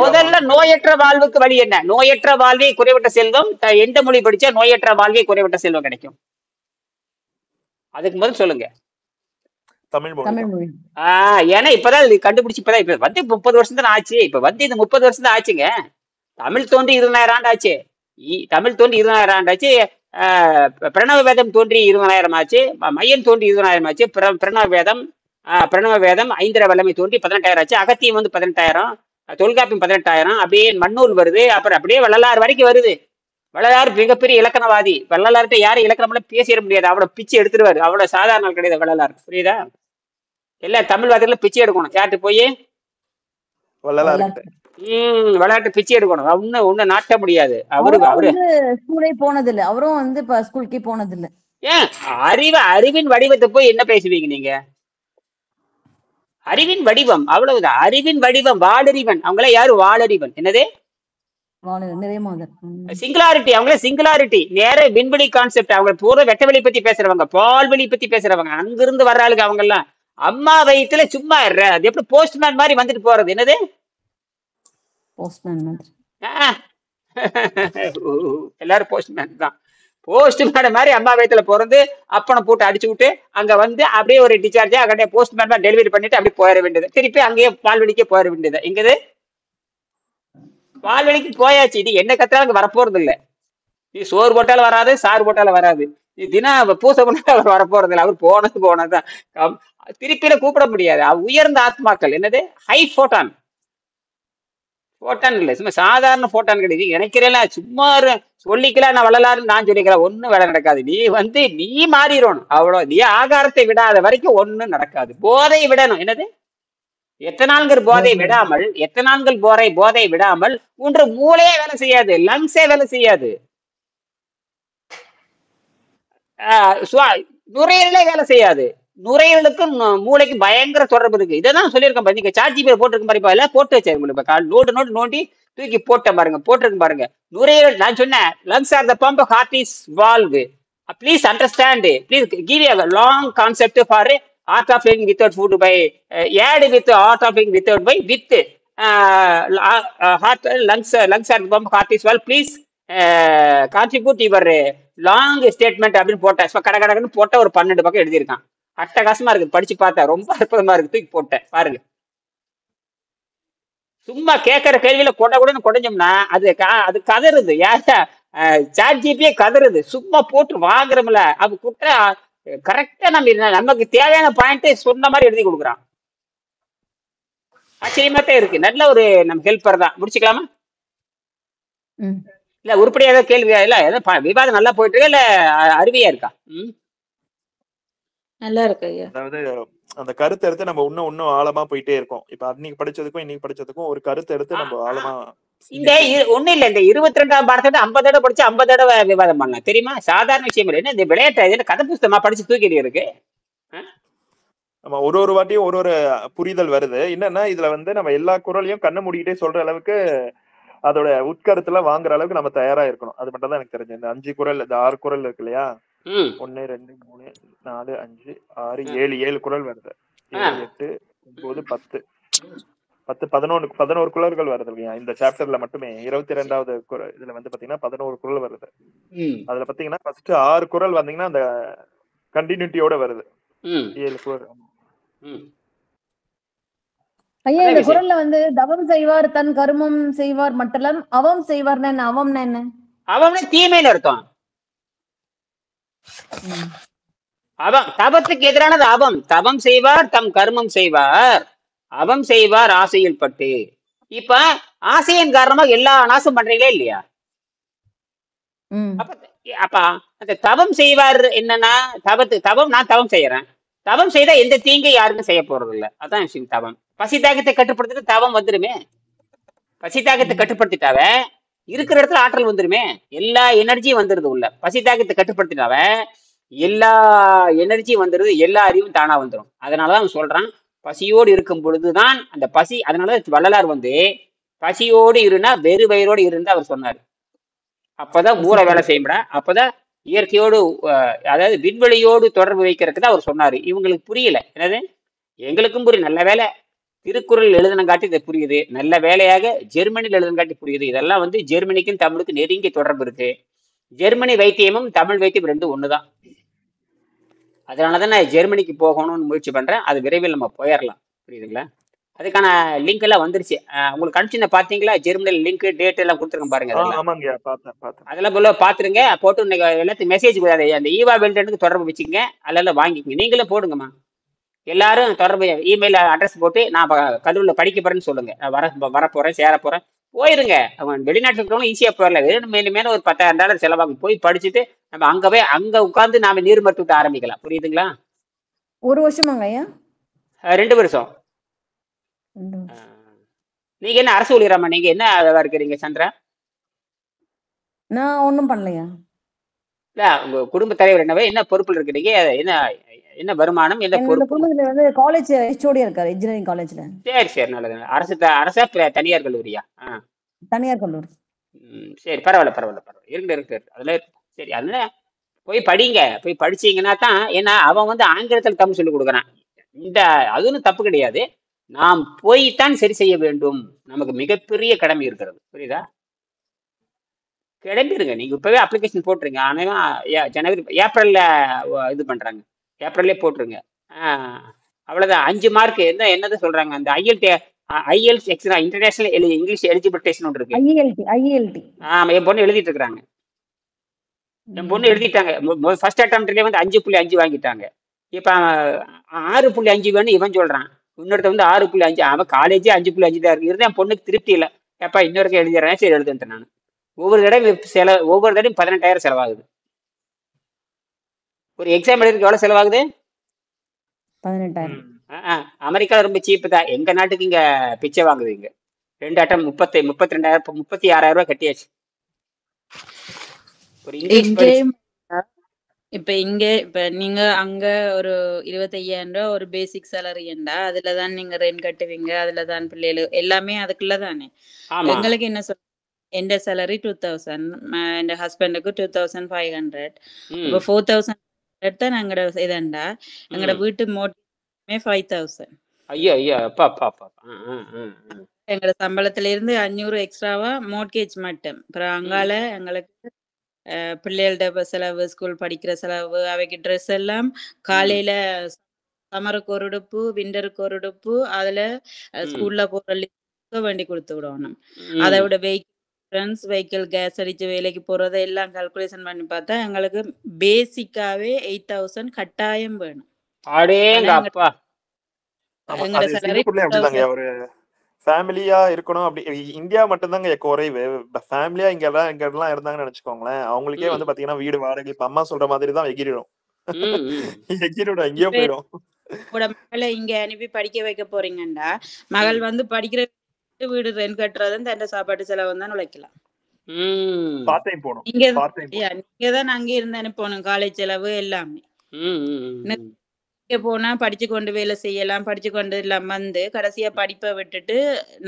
முதல்ல நோயற்ற வாழ்வுக்கு வழி என்ன? நோயற்ற வாழ்வே குறைவற்ற செல்வம். எந்த மொழி படிச்சா நோயற்ற வாழ்வே குறைவற்ற செல்வம் கிடைக்கும்? அதுக்கு முதல் சொல்லுங்க. தமிழ் மொழி. ஏன்னா இப்பதான் கண்டுபிடிச்சு இப்பதான் இப்ப வந்து 30 வருஷம் தான் ஆச்சு. இப்ப வந்து இது 30 வருஷம் தான் ஆச்சுங்க. தமிழ் தோன்றி 20,000 ஆண்டு ஆச்சு. தமிழ் தோன்றி 20,000 ஆண்டு ஆச்சு. பிரணவ வேதம் தோன்றி 20,000 ஆச்சு. மையன் தோன்றி 20,000 ஆச்சு. பிரணவ வேதம் ஐந்திர வல்லமை தோன்றி 18,000 ஆச்சு. அகத்தியம் வந்து 18,000, தொல்காப்பியம் 18,000, அப்படியே மண்ணூல் வருது. அப்புறம் அப்படியே வள்ளலார் வரைக்கும் வருது. வள்ளலார் மிகப்பெரிய இலக்கணவாதி. வள்ளலார்கிட்ட யாரும் இலக்கணம் பேசிட முடியாது. அவளை பிச்சை எடுத்துருவாரு. அவ்வளவு சாதாரண கிடையாது வள்ளலார். புரியுதா? எல்லா தமிழ்வாதிகளும் பிச்சை எடுக்கணும். யார்ட்டு போய்? விளையாட்டு பிச்சை எடுக்கணும். ஒண்ணு நாட்ட முடியாது. அவரு ஸ்கூலே போனது இல்ல. அவரும் வந்து இப்ப ஸ்கூலுக்கே போனது இல்ல. ஏன் அறிவின் வடிவத்தை போய் என்ன பேசுவீங்க நீங்க? அறிவின் வடிவம் அவ்வளவுதான். அறிவின் வடிவம் வாளறிவன். அவங்கள யாரு? வாளறிவன். என்னது? சிங்குலாரிட்டி. அவங்கள சிங்குலாரிட்டி. நேர விண்வெளி கான்செப்ட். அவங்க பூரா வெட்டவெளி பத்தி பேசுறவங்க, பால்வெளி பத்தி பேசுறவங்க, அங்கிருந்து வர்றாளுங்க. அவங்க எல்லாம் அம்மா வயிற்றுல சும்மா அது எப்படி போஸ்ட்மேன் மாதிரி வந்துட்டு போறது? என்னது? எல்லாரும் போஸ்ட்மேன் தான். போஸ்ட்மேன் மாதிரி அம்மா வயிற்றுல பிறந்து அப்பனை போட்டு அடிச்சு விட்டு அங்க வந்து அப்படியே ஒரு டிஸ்சார்ஜா அங்கே போஸ்ட்மேன் மாதிரி டெலிவரி பண்ணிட்டு அப்படியே போயிட வேண்டியது. திருப்பி அங்கேயே பால்வெளிக்கே போயிட வேண்டியது. எங்கது? பால்வெளிக்கு போயாச்சு. இது என்ன கத்தாலும் அங்க வரப்போறது இல்லை. நீ சோறு போட்டாலும் வராது, சாறு போட்டாலும் வராது. நீ தினம் பூசை பண்ணாலும் அவர் வரப்போறது இல்லை. அவர் போனதுதான். திருப்பியில கூப்பிட முடியாது. உயர்ந்த ஆத்மாக்கள். என்னது? ஹை போட்டான். போட்டான் இல்லை, சும்மா சாதாரண போட்டான் கிடையாது. நினைக்கிறேன் சும்மா சொல்லிக்கலாம். நான் வள்ளலாருன்னு நான் சொல்லிக்கலாம். ஒன்னும் வேலை நடக்காது. நீ மாறிடணும். அவ்வளோ. நீ ஆகாரத்தை விடாத வரைக்கும் ஒன்னும் நடக்காது. போதை விடணும். என்னது? எத்தனால்கள் போதை விடாமல், எத்தனால்கள் போதை விடாமல் ஒன்று மூளையே வேலை செய்யாது, லங்ஸே வேலை செய்யாது, நுரையீரலே வேலை செய்யாது. நுரையீரலுக்கும் மூளைக்கு பயங்கர தொடர்பு இருக்கு. இதான் சொல்லியிருக்கேன் பாருங்க. சார்ஜிபியில் போட்டிருக்க பாருப்பா, எல்லாம் போட்டு வச்சாரு. நோட்டு நோண்டி தூக்கி போட்ட பாருங்க, போட்டிருக்கு பாருங்க. நுரையீரல் நான் சொன்னேன், lungs are the pump, heart is valve. Please understand, please give a long concept for art of living without food by add with art of living without by with heart lungs are pump heart is well please contribute your long statement அப்படின்னு போட்டேன். கடகடன்னு போட்ட ஒரு 12 பக்கம் எழுதியிருக்கான். அட்டகாசமா இருக்கு, படிச்சு பார்த்தேன், ரொம்ப அற்புதமா இருக்கு, தூக்கி போட்டேன் பாருங்க. சும்மா கேட்கற கேள்வியில கொடைஞ்சோம்னா அது கதறுது. யாரா சாட்ஜிபியே கதறுது. சும்மா போட்டு வாங்குறோம்ல, அது குட்ட கரெக்டா நமக்கு தேவையான பாயிண்ட் சொன்ன மாதிரி எழுதி கொடுக்குறான். ஆச்சரியமா தான் இருக்கு. நல்ல ஒரு நம்ம ஹெல்ப்பர் தான். முடிச்சுக்கலாமா? இல்ல உருப்படியா ஏதாவது கேள்வியா? இல்ல ஏதாவது விவாதம் நல்லா போயிட்டு இருக்கா இல்ல அருவியா இருக்கா? நல்லா இருக்கு ஐயா. அதாவது அந்த கருத்தை எடுத்து நம்ம இன்னும் ஆழமா போயிட்டே இருக்கோம். இப்ப அன்னைக்கு படிச்சதுக்கும் இன்னைக்கு படிச்சதுக்கும் ஒரு கருத்தை எடுத்து நம்ம ஆழமா இந்த ஒண்ணு இல்ல, இந்த 22ஆம் பாடத்தை 50 தடவை படிச்சு 50 தடவை விவாதம் பண்ணலாம் தெரியுமா? சாதாரண விஷயம் இல்லை. என்ன இந்த விளையாட்டு கதை புஸ்தகமா படிச்சு தூக்கிட்டு இருக்கு. நம்ம ஒரு வாட்டியும் ஒரு புரிதல் வருது. என்னன்னா இதுல நம்ம எல்லா குரலையும் கண்ணை மூடிக்கிட்டே சொல்ற அளவுக்கு அதோட உட்கருத்துல வாங்குற அளவுக்கு நம்ம தயாரா இருக்கணும். அது மட்டும் தான் எனக்கு தெரிஞ்சு. இந்த 5 குரல், இந்த 6 குரல் இருக்கு இல்லையா? 1 2 3 4 5 6 7 குரல் வருது. 7 8 9 10 11 குரல்கள் வருது இல்லையா? இந்த சாப்டர்ல மட்டுமே 22வது இதுல பாத்தீங்கன்னா 11 குரல் வருது. அதுல பாத்தீங்கன்னா ஃபர்ஸ்ட் 6 குரல் வந்தீங்கன்னா அந்த கண்டினியூட்டியோட வருது. 7 குரல். ஐயா இந்த குரல்ல தவம் செய்வார் தன் கருமம் செய்வார் மட்டும் அவம் செய்வார்னா என்ன? அவம்னா என்ன? அவம்னா தீமைன்னு அர்த்தம். அவம் தபத்துக்கு எதிரானது அவம். தவம் செய்வார் தம் கர்மம் செய்வார், அவம் செய்வார் ஆசையில் பட்டு. இப்ப ஆசையின் காரணமா எல்லா நாசம் பண்றீங்களே இல்லையா? அப்ப அந்த தவம் செய்வார் என்னன்னா தவம் நான் தவம் செய்யறேன். தவம் செய்தா எந்த தீங்கு யாருக்கும் செய்ய போறது இல்லை. அதான் விஷயம். தவம் பசி தாகத்தை கட்டுப்படுத்திட்டு தவம் வந்துருமே. பசி தாகத்தை கட்டுப்படுத்திட்டாவ இருக்கிற இடத்துல ஆற்றல் வந்துருமே. எல்லா எனர்ஜியும் வந்துருது உள்ள. பசி தாகத்தை கட்டுப்படுத்திட்டாவ எல்லா எனர்ஜியும் வந்துருது, எல்லா அறிவும் தானா வந்துடும். அதனாலதான் அவன் சொல்றான் பசியோடு இருக்கும் பொழுதுதான் அந்த பசி. அதனாலதான் வள்ளலார் பசியோடு இருந்தா வெறு வயிறோடு இருந்தா அவர் சொன்னார். அப்பதான் மூளை வேலை செய்யும்டா. அப்பதான் இயற்கையோடு அதாவது விண்வெளியோடு தொடர்பு வைக்கிறதுக்கு தான் அவர் சொன்னாரு. இவங்களுக்கு புரியல. என்னது எங்களுக்கும் புரியும். நல்ல வேலை திருக்குறள் எழுதுனங்காட்டி இதை புரியுது. நல்ல வேலையாக ஜெர்மனியில் எழுதுனங்காட்டி புரியுது. இதெல்லாம் ஜெர்மனிக்கும் தமிழுக்கும் நெருங்கிய தொடர்பு இருக்கு. ஜெர்மனி வைத்தியமும் தமிழ் வைத்தியம் ரெண்டும் ஒண்ணுதான். அதனாலதான் நான் ஜெர்மனிக்கு போகணும்னு முயற்சி பண்றேன். அது விரைவில் நம்ம போயிடலாம். புரியுதுங்களா? அதுக்கான லிங்க் எல்லாம் வந்துருச்சு. உங்களுக்கு அனுப்பிச்சு பாத்தீங்களா? ஜெர்மனியில் லிங்க் டேட் எல்லாம் கொடுத்துருக்கேன் பாருங்க. அதெல்லாம் போல பாத்துருங்க. போட்டு எல்லாத்தையும் மெசேஜ் அந்த ஈவா வெல்டனுக்கு தொடர்பு வச்சுக்கங்க. அதெல்லாம் வாங்கிக்கங்க. நீங்களும் போடுங்கம்மா. எல்லாரும் தொடர்பு இமெயில் அட்ரஸ் போட்டு நான் கல்லூரியில் படிக்க போறேன்னு சொல்லுங்க. வரப்போறேன், சேர போறேன். போயிருங்க. அவன் வெளிநாட்டில் இருக்கிறவங்க ஈஸியா போயிடல. மேல ஒரு $10,000 செலவாகும். போய் படிச்சுட்டு நம்ம அங்க உட்காந்து நாம நீர் மருத்துவத்தை ஆரம்பிக்கலாம். புரியுதுங்களா? 1 வருஷமாங்க ஐயா? 2 வருஷம். நீங்க என்ன அரசு ஊழியராமா? நீங்க என்ன இருக்கிறீங்க சந்திரா? நான் ஒண்ணும் பண்ணலையா. இல்ல உங்க குடும்ப தலைவர் என்ன பொறுப்புல இருக்கிறீங்க? என்ன வருமானம், என்ன பொறுப்பு? காலேஜ் ஹெச்ஓடி இருக்காரு, இன்ஜினியரிங் காலேஜ்ல. சரி நல்லது. அரசா தனியார் கல்லூரியா? தனியார் கல்லூரி. சரி பரவாயில்ல. இருக்கு அதுல. சரி அதனால போய் படிங்க. போய் படிச்சீங்கன்னா தான். ஏன்னா அவன் ஆங்கிலத்தில் தமிழ் சொல்லி கொடுக்குறான். அதுவும் தப்பு கிடையாது. நாம் போய்தான் சரி செய்ய வேண்டும். நமக்கு மிகப்பெரிய கடமை இருக்கிறது. புரியுதா? கிளம்பிருங்க. நீங்க இப்பவே அப்ளிகேஷன் போட்டுருங்க. ஆனா ஜனவரி ஏப்ரல்ல இது பண்றாங்க. ஏப்ரல்லே போட்டுருங்க. அவ்வளவுதான். 5 மார்க் என்னதான் சொல்றாங்க அந்த ஐஎல்ஸ் extra international English eligible test ஒன்று இருக்கு. ஆமா, என் பொண்ணு எழுதிட்டு இருக்கிறாங்க. என் பொண்ணு எழுதிட்டாங்க. ஃபர்ஸ்ட் அட்டம்ப்ட்லயே 5.5 வாங்கிட்டாங்க. இப்ப 6.5 வேணும் இவன் சொல்றான். இன்னொருத்த 6.5. அவன் காலேஜே 5.5 தான் இருக்கு. இருந்தா என் பொண்ணுக்கு திருப்தி இல்லை. எப்பா இன்னொருக்க எழுதிடுறேன். சரி எழுதுன்ட்டேன் நான். ஒவ்வொரு தடவையும் 18,000 செலவாகுது. ஒரு எக்ஸாம் எழுதுறதுக்கு எவ்வளவு செலவாகுது? 18,000. அமெரிக்கால ரொம்ப சீப்பு தான். எங்க நாட்டுக்கு இங்க பிச்சை வாங்குதுங்க. 2 அட்டம் 32,000 36,000 ரூபாய் கட்டியாச்சு. ஒரு இங்கிலீஷ் இப்ப நீங்க அங்க ஒரு 25,000 ரூபாய் ஒரு பேசிக் சேலரி என்றா அதுலதான் நீங்க ரெண்ட் கட்டுவீங்க. அதுலதான் பிள்ளைகள் எல்லாமே அதுக்குள்ள தானே. எங்களுக்கு என்ன சொல்ல, என் சேலரி 2,000, என் ஹஸ்பண்டுக்கு 2,500. இப்போ 4,000 தான் எங்களோட இதண்டா. எங்களோட வீட்டு மோட் 5000. ஐயா ஐயா அப்பா அப்பா அப்பா எங்களோட சம்பளத்துல இருந்து 500 எக்ஸ்ட்ராவா மோட்கேஜ் மட்டும். அப்புறம் அங்கால எங்களுக்கு பிள்ளைகளோட செலவு, ஸ்கூல் படிக்கிற செலவு, அவைக்கு ட்ரெஸ் எல்லாம் காலையில சம்மருக்கு ஒரு உடுப்பு, விண்டருக்கு ஒரு உடுப்பு, அதுல ஸ்கூல்ல போற வேண்டி கொடுத்து விடணும். அதை விட வெஹிக்கிள் கேஸ் அடிச்சு வேலைக்கு போறதை எல்லாம் கால்குலேஷன் பண்ணி பார்த்தா எங்களுக்கு பேசிக்காவே 8000 கட்டாயம் வேணும். அடேங்கப்பா. எங்களோட salary அப்படிதாங்க ஒரு ஃபேமிலியா இருக்கணும். அப்படி இந்தியா மட்டும்தாங்க குறைவு. ஃபேமிலியா இங்க எல்லாம் இருந்தாங்கன்னு நினைச்சுக்கோங்களேன், அவங்களுக்கே வந்து பாத்தீங்கன்னா வீடு வாடகை இப்ப அம்மா சொல்ற மாதிரி தான் எகிரிடும். எகிரிடும் எங்கேயோ போயிடும். மகளை இங்க அனுப்பி படிக்க வைக்க போறீங்கண்டா மகள் வந்து படிக்கிற வீடு ரெண்ட் கட்டுறதும் தன் சாப்பாட்டு செலவு தான் உழைக்கலாம். இங்கதான் அங்கே இருந்து அனுப்பணும் காலேஜ் செலவு எல்லாமே. போனா படிச்சு கொண்டு வேலை செய்யலாம், படிச்சு கொண்டு எல்லாம் வந்து கடைசியா படிப்பை விட்டுட்டு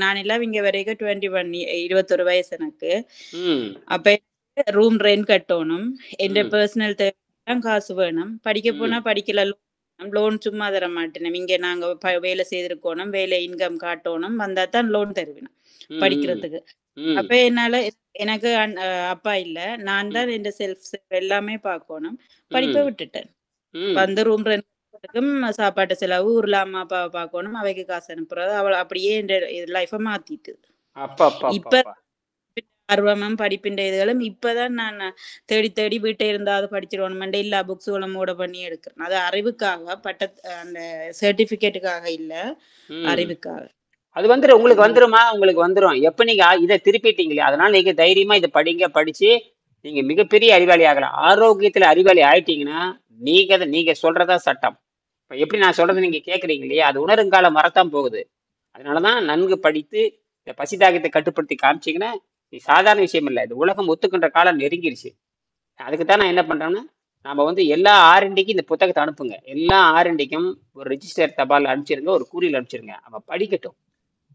நான் எல்லாம் இங்க வரைக்கும் 21 வயசு எனக்கு. அப்ப ரூம் ரெண்ட் கட்டணும், என் பர்சனல் தேவை காசு வேணும். படிக்க போனா படிக்கல, லோன் சும்மா தர மாட்டேன். இங்க நாங்க வேலை செய்திருக்கணும், வேலை இன்கம் காட்டணும், வந்தா தான் லோன் தருவேன் படிக்கிறதுக்கு. அப்ப என்னால எனக்கு அப்பா இல்ல, நான் தான் என் செல்ஃப் எல்லாமே பார்க்கணும். படிப்பை விட்டுட்டேன். வந்து ரூம் ரெண்ட் சாப்பாட்டு செலவு, ஊர்ல அம்மா அப்பாவை பார்க்கணும், அவைக்கு காசு அனுப்புறது, அவள் அப்படியே லைஃப மாத்திட்டு இப்ப ஆர்வமும் படிப்பின் இதுகளும் இப்பதான் நான் தேடி தேடி வீட்டை இருந்தாவது படிச்சிருவோம் எல்லா புக்ஸுகளும் மூட பண்ணி எடுக்கிறேன். அது அறிவுக்காக, அந்த சர்டிபிகேட்டுக்காக இல்ல, அறிவுக்காக. அது உங்களுக்கு வந்துரும். எப்ப நீங்க இதை திருப்பிட்டீங்களே, அதனால நீங்க தைரியமா இதை படிச்சு நீங்க மிகப்பெரிய அறிவாளி ஆகலாம். ஆரோக்கியத்துல அறிவாளி ஆயிட்டீங்கன்னா நீங்க சொல்றதா சட்டம். இப்ப எப்படி நான் சொல்றது நீங்க கேக்குறீங்க இல்லையா, அது உணருங்காலம் மறத்தான் போகுது. அதனாலதான் நன்கு படித்து இந்த பசிதாகத்தை கட்டுப்படுத்தி காமிச்சிங்கன்னா இது சாதாரண விஷயம் இல்லை. இது உலகம் ஒத்துக்கின்ற காலம் நெருங்கிருச்சு. அதுக்குத்தான் நான் என்ன பண்றேன்னா, நம்ம எல்லா ஆர்என்டிக்கும் இந்த புத்தகத்தை அனுப்புங்க. எல்லா ஆர்என்டிக்கும் ஒரு ரெஜிஸ்டர் தபால் அனுப்பிச்சிருங்க, ஒரு கூறியில் அனுப்பிச்சிருங்க. அவன் படிக்கட்டும்,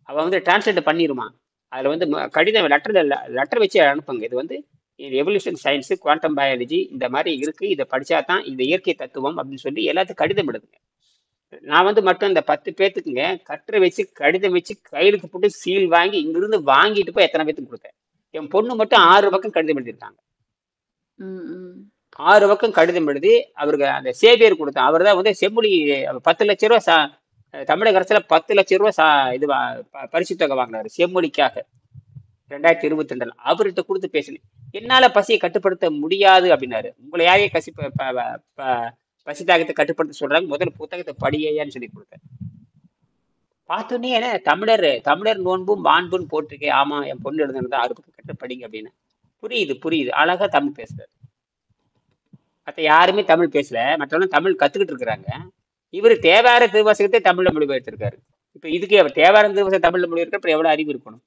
அவன் டிரான்ஸ்லேட் பண்ணிடுமா. அதுல கடிதம் லெட்டர் வச்சு அனுப்புங்க. இது எவல்யூஷன் சயின்ஸு, குவாண்டம் பயாலஜி இந்த மாதிரி இருக்கு, இதை படிச்சா தான் இந்த இயற்கை தத்துவம் அப்படின்னு சொல்லி எல்லாத்துக்கும் கடிதம் எழுதுங்க. நான் மட்டும் இந்த 10 பேத்துக்குங்க கட்டுரை வச்சு கடிதம் வச்சு கையெழுத்து போட்டு சீல் வாங்கி இங்கிருந்து வாங்கிட்டு போய் எத்தனை பேத்துக்கு கொடுத்தேன். என் பொண்ணு மட்டும் 6 பக்கம் கடிதம் எழுதியிருக்காங்க. 6 பக்கம் கடிதம் எழுதி அவருக்கு அந்த சேவியர் கொடுத்தேன். அவர் தான் செம்மொழி 10 லட்ச ரூபா தமிழக அரசுல 10 லட்ச ரூபா இது பரிசு தொகை வாங்கினாரு செம்மொழிக்காக 2022. அவர்கிட்ட கொடுத்து பேசினேன், என்னால பசியை கட்டுப்படுத்த முடியாது அப்படின்னாரு. உங்களை யாரையே பசி தாகத்தை கட்டுப்படுத்த சொல்றாங்க, முதல்ல புத்தகத்தை படியான்னு சொல்லி கொடுத்தேன். பார்த்தோன்னே என்ன தமிழர் நோன்பும் மாண்புன்னு போட்டிருக்கேன். ஆமா, என் பொண்ணு எழுதுனது 6 பக்கம் கட்டு படிங்க அப்படின்னு. புரியுது அழகா தமிழ் பேசுறாரு. மற்ற யாருமே தமிழ் பேசல, மற்றவங்க தமிழ் கத்துக்கிட்டு இருக்கிறாங்க. இவர் தேவார திருவாசகத்தை தமிழ்ல மொழிபெயர்த்திருக்காரு. இப்ப இதுக்கு அவர் தேவார திருவாசகம் தமிழ்ல மொழிபெயர்க்க அப்புறம் எவ்வளவு அறிவு இருக்கணும்.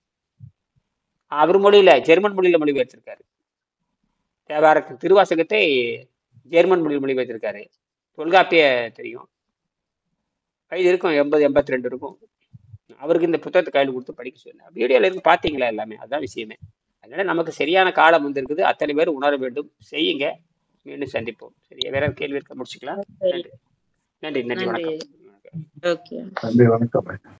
அவர் மொழியில ஜெர்மன் மொழியில மொழிபெயர்த்திருக்காரு. தேவார திருவாசகத்தை ஜெர்மன் மொழியில் மொழிபெயர்த்திருக்காரு. தொல்காப்பிய தெரியும், கைது இருக்கும், 80-82 இருக்கும். அவருக்கு இந்த புத்தகத்தை கையில் கொடுத்து படிக்க சொன்னேன். வீடியோல இருந்து பாத்தீங்களா எல்லாமே, அதுதான் விஷயமே. அதனால நமக்கு சரியான காலம் வந்திருக்குது. அத்தனை பேர் உணர வேண்டும், செய்யுங்க. மீண்டும் சந்திப்போம். சரியா, வேற கேள்வி இருக்க முடிச்சுக்கலாம். நன்றி, வணக்கம். நன்றி, வணக்கம்.